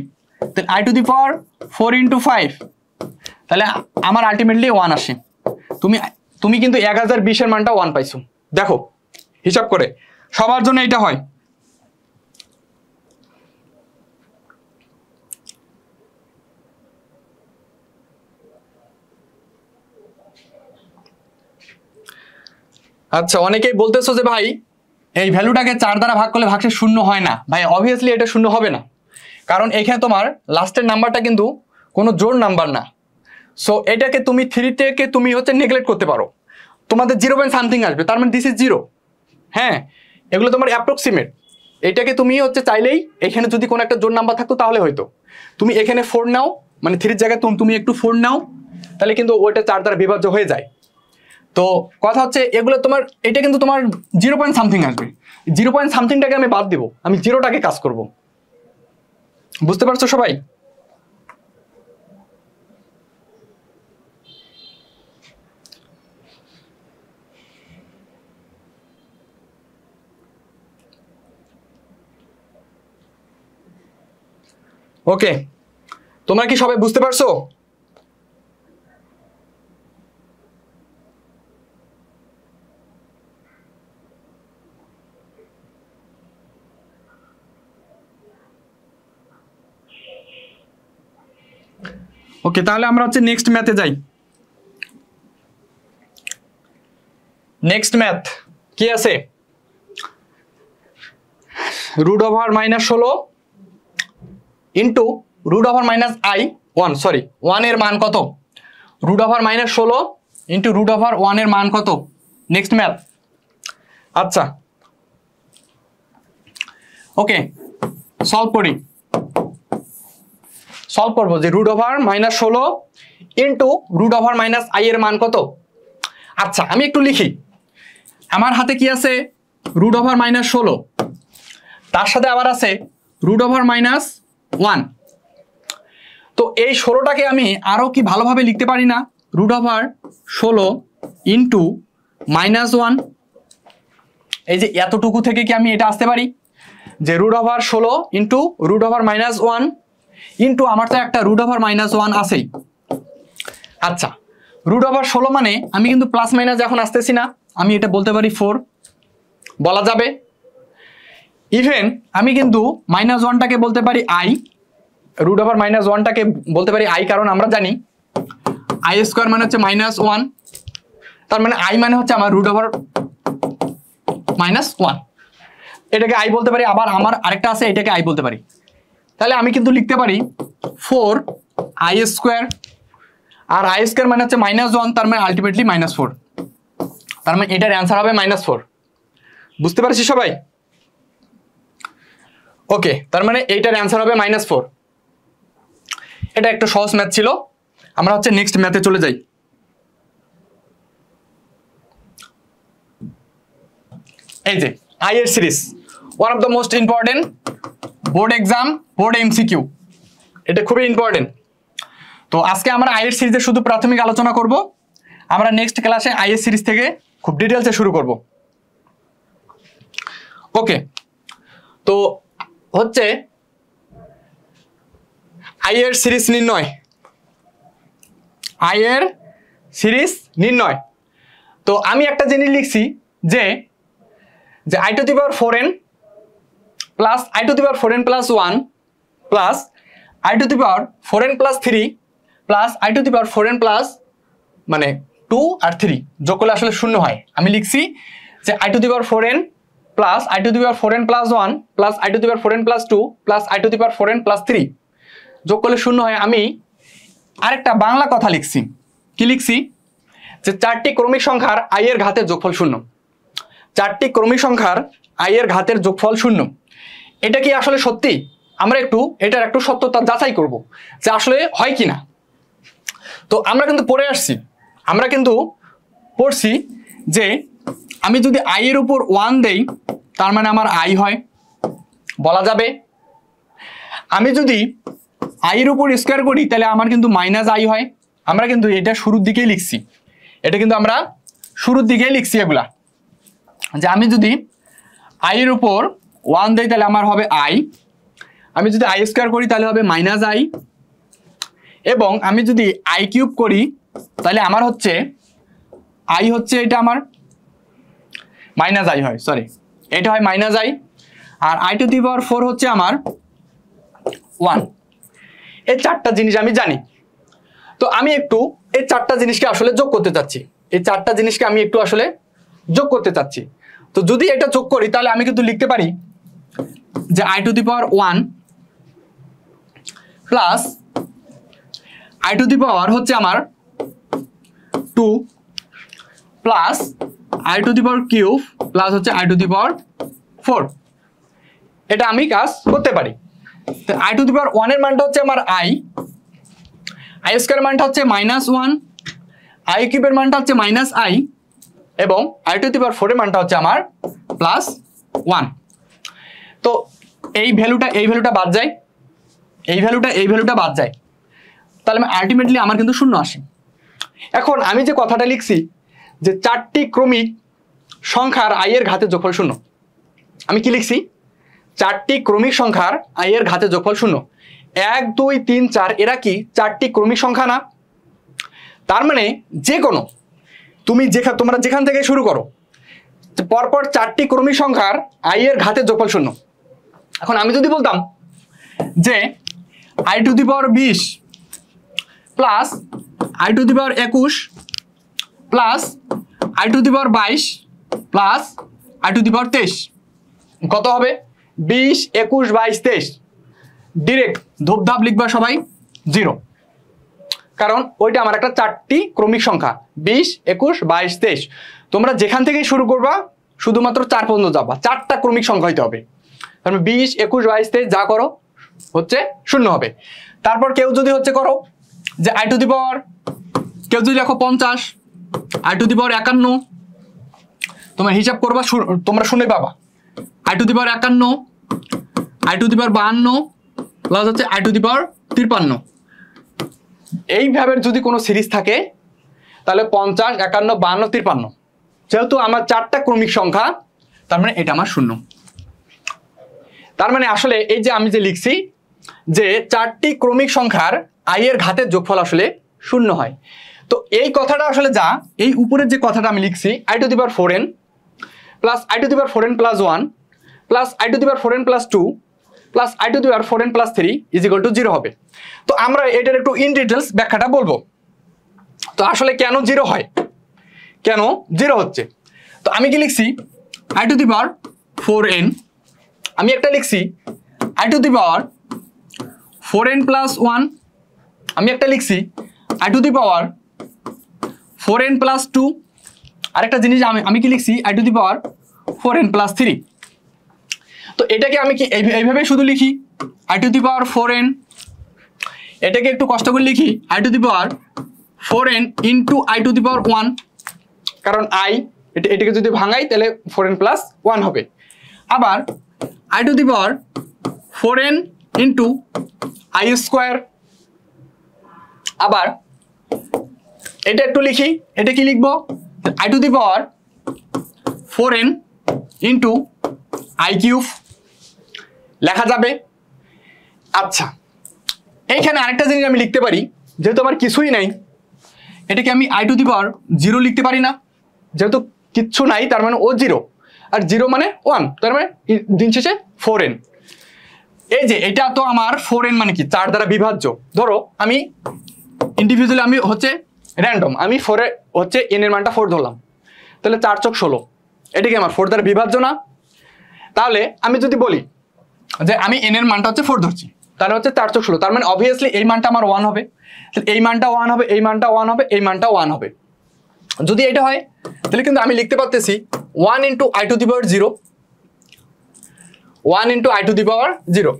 তাহলে i টু দি পাওয়ার 4 × 5, তাহলে আমার আলটিমেটলি 1 আসে। তুমি কিন্তু 1020 এর মানটা 1 পাইছো। দেখো হিসাব করে সবার জন্য এটা হয়। আচ্ছা অনেকেই বলতেছো যে ভাই এই ভ্যালুটাকে 4 দ্বারা ভাগ করলে ভাগশেষ 0 হয় না ভাই, অবভিয়াসলি এটা 0 হবে না, কারণ এখানে তোমার লাস্টের নাম্বারটা কিন্তু কোনো জোড় নাম্বার না। সো এটাকে তুমি 3 থেকে তুমি হচ্ছে নেগলেক্ট করতে পারো, তোমাদের 0 পয়েন্ট সামথিং আসবে, তার মানে দিস ইজ 0। হ্যাঁ, এগুলো তোমার অ্যাপ্রক্সিমেট। এটাকে তুমি হচ্ছে চাইলেই এখানে যদি কোনো একটা জোড় নাম্বার থাকতো তাহলে হয়তো তুমি এখানে 4 নাও, মানে 3 জায়গায় তুমি একটু 4 নাও, তাহলে কিন্তু ওইটা 4 দ্বারা বিভাজ্য হয়ে যায়। তো কথা হচ্ছে এগুলো তোমার, এটা কিন্তু তোমার 0 পয়েন্ট সামথিং আসবে, 0 পয়েন্ট সামথিংটাকে আমি বাদ দিব, আমি 0টাকে কাজ করব। বুঝতে পারছো সবাই? ওকে, তোমরা কি সবাই বুঝতে পারছো? ওকে, তাহলে আমরা হচ্ছে নেক্সট ম্যাথে যাই। নেক্সট ম্যাথ কি আছে? √16 ইন্টু √-i1, সরি 1 এর মান কত? √16 ইন্টু √1 এর মান কত? Next math. আচ্ছা ওকে, সলভ করি। সলভ করবো যে √16 ইন্টু √-i এর মান কত। আচ্ছা আমি একটু লিখি, আমার হাতে কি আছে? √16, তার সাথে আবার আছে √-1। তো এই 16টাকে আমি আরো কি ভালোভাবে লিখতে পারি না? √16 ইন্টু -1। এই যে এতটুকু থেকে কি আমি এটা আসতে পারি যে √16 ইন্টু √-1 ইন্টু আমার তো একটা √-1 আছেই। আচ্ছা √16 মানে আমি কিন্তু প্লাস মাইনাস এখন আসতেছি না, আমি এটা বলতে পারি 4 বলা যাবে। ইভেন আমি কিন্তু -1টাকে বলতে পারি i, √-1টাকে বলতে পারি i, কারণ আমরা জানি i² মানে হচ্ছে -1, তার মানে i মানে হচ্ছে আমার √-1, এটাকে i বলতে পারি। আবার আমার আরেকটা আছে, এটাকে i বলতে পারি। তাহলে আমি কিন্তু লিখতে পারি 4i², আর i² মানে হচ্ছে -1, তার মানে আলটিমেটলি -4, তার মানে এটার অ্যান্সার হবে -4। বুঝতে পারছি সবাই? ওকে, তার মানে এইটার অ্যান্সার হবে -4। এটা একটা সহজ ম্যাথ ছিল। আমরা হচ্ছে নেক্সট ম্যাথে চলে যাই। এই যে আই এর series, one of the most important board exam, board MCQ, এটা খুবই ইম্পর্টেন্ট। তো আজকে আমরা আই এর সিরিজের শুধু প্রাথমিক আলোচনা করব, আমরা নেক্সট ক্লাসে আই এর সিরিজ থেকে খুব ডিটেলসে শুরু করব। ওকে, তো হচ্ছে আই এর সিরিজ নির্ণয়, আই এর সিরিজ নির্ণয়। তো আমি একটা জিনিস লিখছি যে i⁴n plus i⁴n plus 1 plus i⁴n plus 3 plus i⁴n plus মানে 2 আর 3 যোগ করলে আসলে 0 হয়। আমি লিখছি যে i⁴n plus i⁴n plus 1 plus i⁴n plus 2 plus i⁴n plus 3 যোগ করলে 0 হয়। আমি আরেকটা বাংলা কথা লিখছি, কি লিখছি? যে 4টি ক্রমিক সংখ্যার i এর ঘাতের যোগফল 0, 4টি ক্রমিক সংখ্যার i এর ঘাতের যোগফল 0। এটা কি আসলে সত্যি? আমরা একটু এটার একটু সত্যতা যাচাই করব যে আসলে হয় কিনা। তো আমরা কিন্তু পড়ে আসছি, আমরা কিন্তু পড়ছি যে আমি যদি i এর উপর 1 দেই তার মানে আমার i হয়, বলা যাবে। আমি যদি i এর উপর স্কয়ার করি তাহলে আমার কিন্তু -i হয়। আমরা কিন্তু এটা শুরুর দিকেই লিখছি, এটা কিন্তু আমরা শুরুর দিকেই লিখছি এগুলা, যে আমি যদি i এর উপর 1 দেই তাহলে আমার হবে i, আমি যদি i² করি তাহলে হবে -i, এবং আমি যদি i³ করি তাহলে আমার হচ্ছে i হচ্ছে এটা আমার -i হয়, সরি এটা হয় -i, আর i⁴ হচ্ছে আমার 1। এই 4টা জিনিস আমি জানি। তো আমি একটু এই 4টা জিনিসকে আসলে যোগ করতে চাচ্ছি, এই 4টা জিনিসকে আমি একটু আসলে যোগ করতে চাচ্ছি। তো যদি এটা যোগ করি তাহলে আমি কিন্তু লিখতে পারি যে i to the power 1 plus i to the power হচ্ছে আমার 2 plus i to the power cube plus হচ্ছে i টু দি পাওয়ার 4। এটা আমি কাজ করতে পারি। তো i টু দি পাওয়ার 1 এর মানটা হচ্ছে আমার i স্কয়ার মানটা হচ্ছে -1, i কিউবের মানটা হচ্ছে -i এবং i টু দি পাওয়ার 4 এর মানটা হচ্ছে আমার +1। তো এই ভ্যালুটা বাদ যায়, এই ভ্যালুটা বাদ যায়, তাহলে আলটিমেটলি আমার কিন্তু 0 আসে। এখন আমি যে কথাটা লিখছি যে 4টি ক্রমিক সংখ্যার i এর ঘাতে যোগফল 0, আমি কি লিখছি? 4টি ক্রমিক সংখ্যার i এর ঘাতে যোগফল 0। 1 2 3 4 এরা কি 4টি ক্রমিক সংখ্যা না? তার মানে যে কোনো তোমরা যেখান থেকে শুরু করো পরপর 4টি ক্রমিক সংখ্যার i এর ঘাতে যোগফল 0। এখন আমি যদি বলতাম যে i to the power 20 plus i to the power 21 plus i to the power 22 plus i to the power 23, কত হবে? 20 21 22 23। ডিরেক্ট ধূপধাপ লিখবা সবাই 0, কারণ ওইটা আমার একটা 4টি ক্রমিক সংখ্যা 20 21 22 23। তোমরা যেখান থেকে শুরু করবা শুধুমাত্র 4 পর্যন্ত যাবা, 4টা ক্রমিক সংখ্যা হইতে হবে। তার মানে 20 21 22 23 যা করো হচ্ছে 0 হবে। তারপর কেউ যদি হচ্ছে করো যে i টু দি পাওয়ার, কেউ যদি লেখো 50, i টু দি পাওয়ার 51, তোমরা হিসাব করবা তোমরা শুনে পাবা i to the power 51, i to the power 52 plus হচ্ছে i টু দি পাওয়ার 53। এইভাবে যদি কোনো সিরিজ থাকে তাহলে 50 51 52 53, যেহেতু আমার 4টা ক্রমিক সংখ্যা তার মানে এটা আমার 0। তার মানে আসলে এই যে আমি যে লিখছি যে 4টি ক্রমিক সংখ্যার i এর ঘাতের যোগফল আসলে 0 হয়। তো এই কথাটা আসলে যা এই উপরের যে কথাটা আমি লিখছি i to the power 4n plus i to the power 4n plus 1 plus i to the power 4n plus 2 plus i to the power 4n plus 3 is equal two 0 হবে। তো আমরা এটার একটু ইন ডিটেলস ব্যাখ্যাটা বলবো। তো আসলে কেন 0 হয়, কেন 0 হচ্ছে? তো আমি কি লিখছি i to the power 4n, আমি একটা লিখছি i to the power 4n plus 1, আমি একটা লিখছি i to the power 4n plus 2, আরেকটা জিনিস আমি কি লিখছি i to the power 4n plus 3। তো এটাকে আমি কি এইভাবে শুধু লিখি i to the power 4n, এটাকে একটু কষ্ট করে লিখি i to the power 4n into i to the power 1, কারণ এটাকে যদি ভাঙাই তাহলে 4n প্লাস 1 হবে। আবার i to the power 4n into i square, আবার এটা একটু লিখি, এটা কি লিখবো i to the power 4n into i cube লেখা যাবে। আচ্ছা, এইখানে আরেকটা জিনিস আমি লিখতে পারি, যেহেতু আমার কিছুই নাই এটাকে আমি i টু দি পাওয়ার 0 লিখতে পারি না, যেহেতু কিচ্ছু নাই তার মানে ও 0, আর 0 মানে 1, তার মানে দিন শেষে 4n। এই যে এটা তো আমার 4n মানে কি 4 দ্বারা বিভাজ্য। ধরো আমি ইন্ডিভিজুয়ালি আমি হচ্ছে র্যান্ডম, আমি 4 এর হচ্ছে n এর মানটা 4 ধরলাম, তাহলে 4 × 16, এটা কি আমার 4 দ্বারা বিভাজ্য না? তাহলে আমি যদি বলি যে আমি n এর মানটা হচ্ছে 4 ধরছি, তাহলে হচ্ছে 4 × 16, তার মানে অবভিয়াসলি এই মানটা আমার 1 হবে, এই মানটা 1 হবে, এই মানটা 1 হবে, এই মানটা 1 হবে। যদি এটা হয় তাহলে কিন্তু আমি লিখতে পারতেছি 1 into i to the power 0, 1 into i to the power 0।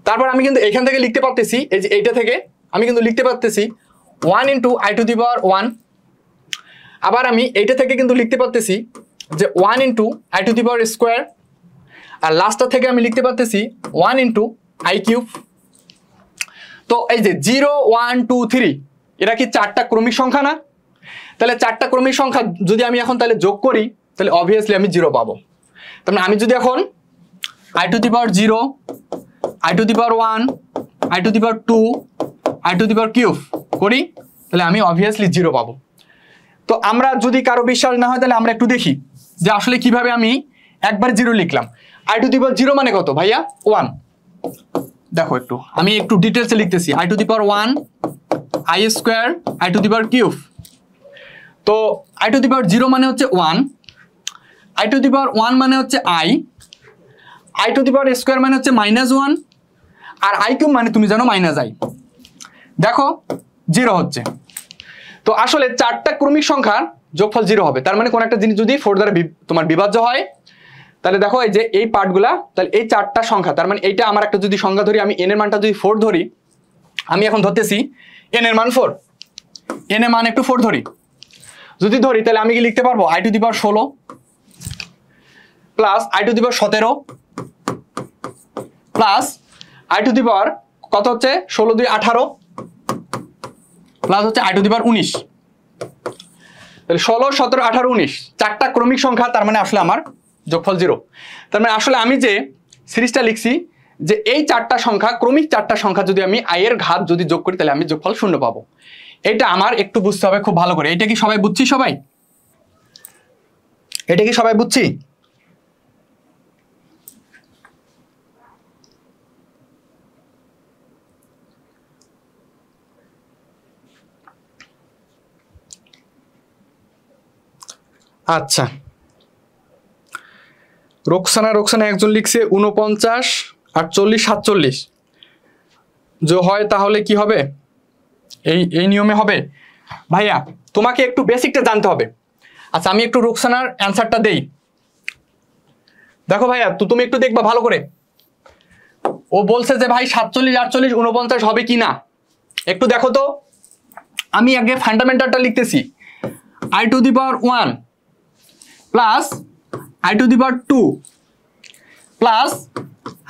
তারপর আমি কিন্তু এখান থেকে লিখতে পারতেছি এই যে এইটা থেকে আমি কিন্তু লিখতে পারতেছি 1 into i to the power 1, আবার আমি এইটা থেকে কিন্তু লিখতে পারতেছি যে 1 into i to the power square, আর লাস্টটা থেকে আমি লিখতে পারতেছি 1 ইন্টু i কিউব। তো এই যে 0 1 2 3 এরা কি 4টা ক্রমিক সংখ্যা না? তাহলে 4টা ক্রমিক সংখ্যা যদি আমি এখন তাহলে যোগ করি তাহলে অবভিয়াসলি আমি 0 পাবো। তার মানে আমি যদি এখন i to the power 0, i to the power 1, i to the power 2, i to the power cube করি তাহলে আমি অবভিয়াসলি 0 পাবো। তো আমরা যদি কারো বিশ্বাস না হয় তাহলে আমরা একটু দেখি যে আসলে কিভাবে আমি একবার 0 লিখলাম। i টু দি পাওয়ার 0 মানে কত ভাইয়া? 1। দেখো একটু আমি একটু ডিটেলসে লিখতেছি i to the power 1 i square i to the power cube. তো i টু দি পাওয়ার 0 মানে হচ্ছে 1, আই টু দি পাওয়ার 1 মানে হচ্ছে I to the power square মানে হচ্ছে -1, আর আই কিউব মানে তুমি জানো -i। দেখো 0 হচ্ছে। তো আসলে 4টা ক্রমিক সংখ্যার যোগফল 0 হবে। তার মানে কোন একটা জিনিস যদি 4 দ্বারা তোমার বিভাজ্য হয়, তাহলে দেখো এই যে এই পার্টগুলা, তাহলে এই 4টা সংখ্যা, তার মানে এইটা আমার একটা যদি সংখ্যা ধরি, আমি n এর মানটা যদি 4 ধরি, আমি এখন ধরতেছি n এর মান 4, n এর মান একটু 4 ধরি, যদি ধরি তাহলে আমি কি লিখতে পারবো i to the power 16 plus i to the power 17 plus i to the power কত হচ্ছে 16 2 18 প্লাস হচ্ছে আই টু দি পাওয়ার 19। তাহলে 16 17 18 19 4টা ক্রমিক সংখ্যা, তার মানে আসলে আমার যোগফল 0। তার মানে আসলে আমি যে সিরিজটা লিখছি যে এই 4টা সংখ্যা, ক্রমিক 4টা সংখ্যা যদি আমি আই এর ঘাত যদি যোগ করি তাহলে আমি যোগফল 0 পাবো। এটা আমার একটু বুঝতে হবে খুব ভালো করে। এটা কি সবাই বুঝছি? এটা কি সবাই বুঝছি? আচ্ছা, রোকসানা একজন লিখছে 49 48 47 যে হয়, তাহলে কি হবে? এই নিয়মে হবে ভাইয়া? তোমাকে একটু বেসিকটা জানতে হবে। আচ্ছা, আমি একটু রোকসানার অ্যান্সারটা দেই। দেখো ভাইয়া, তুমি একটু দেখবা ভালো করে। ও বলছে যে ভাই 47 48 49 হবে কি না, একটু দেখো তো। আমি আগে ফান্ডামেন্টালটা লিখতেছি, I to the power 1 plus i to the power 2 plus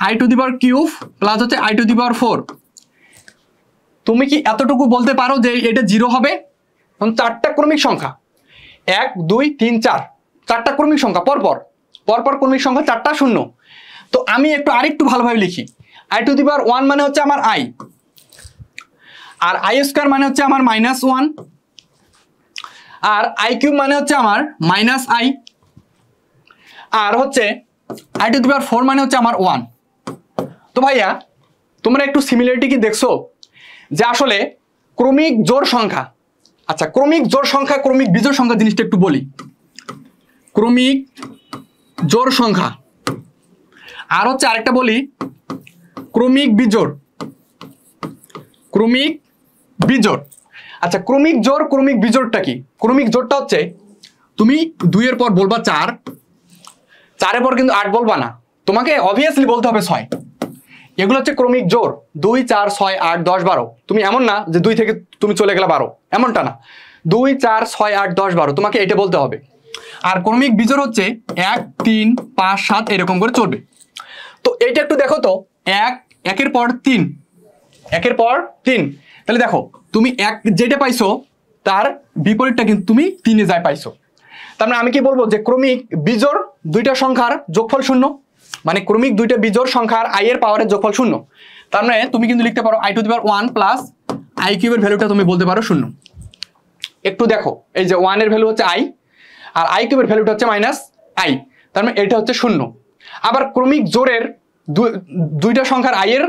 i to the power cube plus হচ্ছে আই টু দি পাওয়ার 4। তুমি কি এতটুকু বলতে পারো যে এটা 0 হবে? 4টা ক্রমিক সংখ্যা 1 2 3 4, 4টা ক্রমিক সংখ্যা পরপর ক্রমিক সংখ্যা 4টা শূন্য। তো আমি আরেকটু ভালোভাবে লিখি, আই টু দি পাওয়ার 1 মানে হচ্ছে আমার আই, আর আই স্কোয়ার মানে হচ্ছে আমার -1, আর আই কিউব মানে হচ্ছে আমার -i, আর হচ্ছে আই টু দি পাওয়ার 4 মানে হচ্ছে আমার 1। তো ভাইয়া, তোমরা একটু সিমিলারিটি কি দেখছো যে আসলে ক্রমিক জোড় সংখ্যা, আচ্ছা ক্রমিক জোড় সংখ্যা ক্রমিক বিজোড় সংখ্যা জিনিসটা একটু বলি। ক্রমিক জোড় সংখ্যা আর হচ্ছে আরেকটা বলি ক্রমিক বিজোড়। আচ্ছা, ক্রমিক জোড় ক্রমিক বিজোড়টা কি? ক্রমিক জোড়টা হচ্ছে তুমি 2 এর পর বলবা 4, 4 এর পর কিন্তু 8 বলবা না, তোমাকে অবভিয়াসলি বলতে হবে 6। এগুলো হচ্ছে ক্রমিক জোড়, 2 4 6 8 10 12। তুমি এমন না যে 2 থেকে তুমি চলে গেলা 12, এমনটা না। 2 4 6 8 10 12 তোমাকে এটা বলতে হবে। আর ক্রমিক বিজোড় হচ্ছে 1 3 5 7 এরকম করে চলবে। তো এইটা একটু দেখো তো, 1 একের পর 3 একের পর 3, তাহলে দেখো তুমি 1 যেটা পাইছো তার বিপরীতটা কিন্তু তুমি 3 এ যায় পাইছো। তার মানে আমি কি বলবো যে ক্রমিক বিজোড় দুইটা সংখ্যার যোগফল 0, মানে ক্রমিক দুইটা বিজোড় সংখ্যার আই এর পাওয়ারের যোগফল 0। তার মানে তুমি কিন্তু লিখতে পারো I to the power 1 plus I কিউবের ভ্যালুটা তুমি বলতে পারো 0। একটু দেখো, এই যে 1 এর ভ্যালু হচ্ছে আই আর আই কিউবের ভ্যালুটা হচ্ছে -i, তার মানে এটা হচ্ছে 0। আবার ক্রমিক জোড়ের দুইটা সংখ্যার আই এর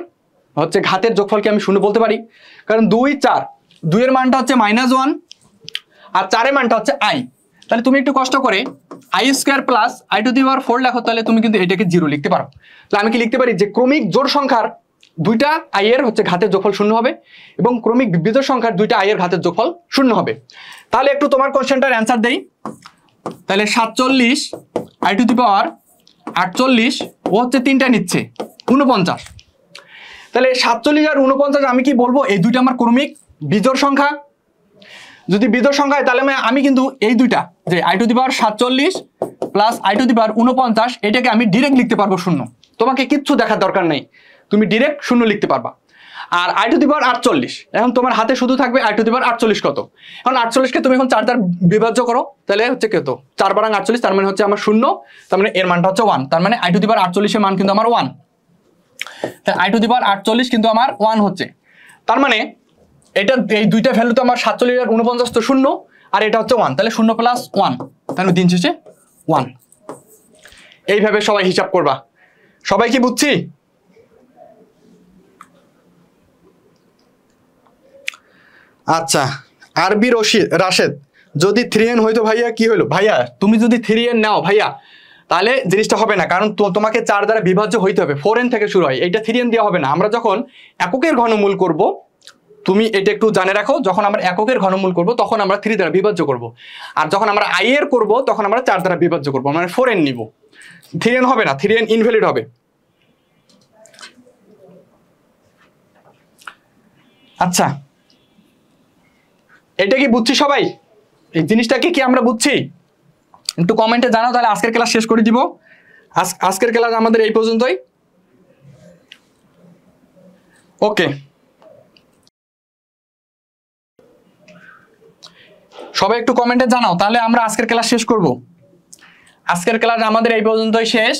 হচ্ছে ঘাতের যোগফলকে আমি 0 বলতে পারি, কারণ 2 4, 2 এর মানটা হচ্ছে -1 আর 4 এর মানটা হচ্ছে i। তাহলে তুমি একটু কষ্ট করে i square plus i to the power 4 লেখো, তাহলে তুমি কিন্তু এটাকে 0 লিখতে পারো। তাহলে আমি কি লিখতে পারি যে ক্রমিক জোড় সংখ্যার দুইটা আই এর হচ্ছে ঘাতের যোগফল 0 হবে এবং ক্রমিক বিজোড় সংখ্যার দুইটা আই এর ঘাতের যোগফল 0 হবে। তাহলে একটু তোমার কোশ্চেনটার অ্যান্সার দেই। তাহলে 47 আই টু দি পাওয়ার 48 ও হচ্ছে 3টা নিচ্ছে 49। তাহলে 47 আর 49 আমি কি বলবো এই দুইটা আমার ক্রমিক বিজোড় সংখ্যা। যদি বিজোড় সংখ্যা হয় তাহলে আমি কিন্তু এই দুইটা যে i to the power 47 plus i to the power 49 এটাকে আমি ডাইরেক্ট লিখতে পারবো 0। তোমাকে কিচ্ছু দেখার দরকার নেই, তুমি ডাইরেক্ট 0 লিখতে পারবা। আর আই টু দি পাওয়ার 48, এখন তোমার হাতে শুধু থাকবে আই টু দি পাওয়ার 48 কত। এখন 48 কে তুমি এখন 4 দ্বারা বিভাজ্য করো, তাহলে হচ্ছে কত 4 বারাং 48, তার মানে হচ্ছে আমার 0, তার মানে এর মানটা হচ্ছে 1। তার মানে আই টু দি পাওয়ার 48 এর মান কিন্তু আমার 1। তাহলে আই টু দি পাওয়ার 48 কিন্তু আমার 1 হচ্ছে। তার মানে এটা এই দুইটা ভ্যালু তো আমার 47 আর 49 তো 0 আর এটা হচ্ছে 1, তাহলে 0 প্লাস 1, তাহলে দিন শেষে 1। এইভাবে সবাই হিসাব করবা। সবাই কি বুঝছি? আচ্ছা, আরবি রাশেদ যদি 3n হইতো ভাইয়া কি হইলো? ভাইয়া তুমি যদি 3n নাও ভাইয়া তাহলে জিনিসটা হবে না, কারণ তোমাকে 4 দ্বারা বিভাজ্য হইতে হবে। 4n থেকে শুরু হয়, এইটা 3n দেওয়া হবে না। আমরা যখন এককের ঘনমূল করব, তুমি এটা একটু জানে রাখো, যখন আমরা এককের ঘনমূল করব তখন আমরা 3 দ্বারা বিভাজ্য করব, আর যখন আমরা i এর করব তখন আমরা 4 দ্বারা বিভাজ্য করব, মানে 4n নিব। 3n হবে না, 3n ইনভ্যালিড হবে। আচ্ছা, এটা কি বুঝছি সবাই? এই জিনিসটাকে কি আমরা বুঝছি? একটু কমেন্টে জানাও, তাহলে আজকের ক্লাস শেষ করে দিব। আজকের ক্লাস আমাদের এই পর্যন্তই। ওকে, সবাই একটু কমেন্টে জানাও, তাহলে আমরা আজকের ক্লাস শেষ করব। আজকের ক্লাস আমাদের এই পর্যন্তই শেষ।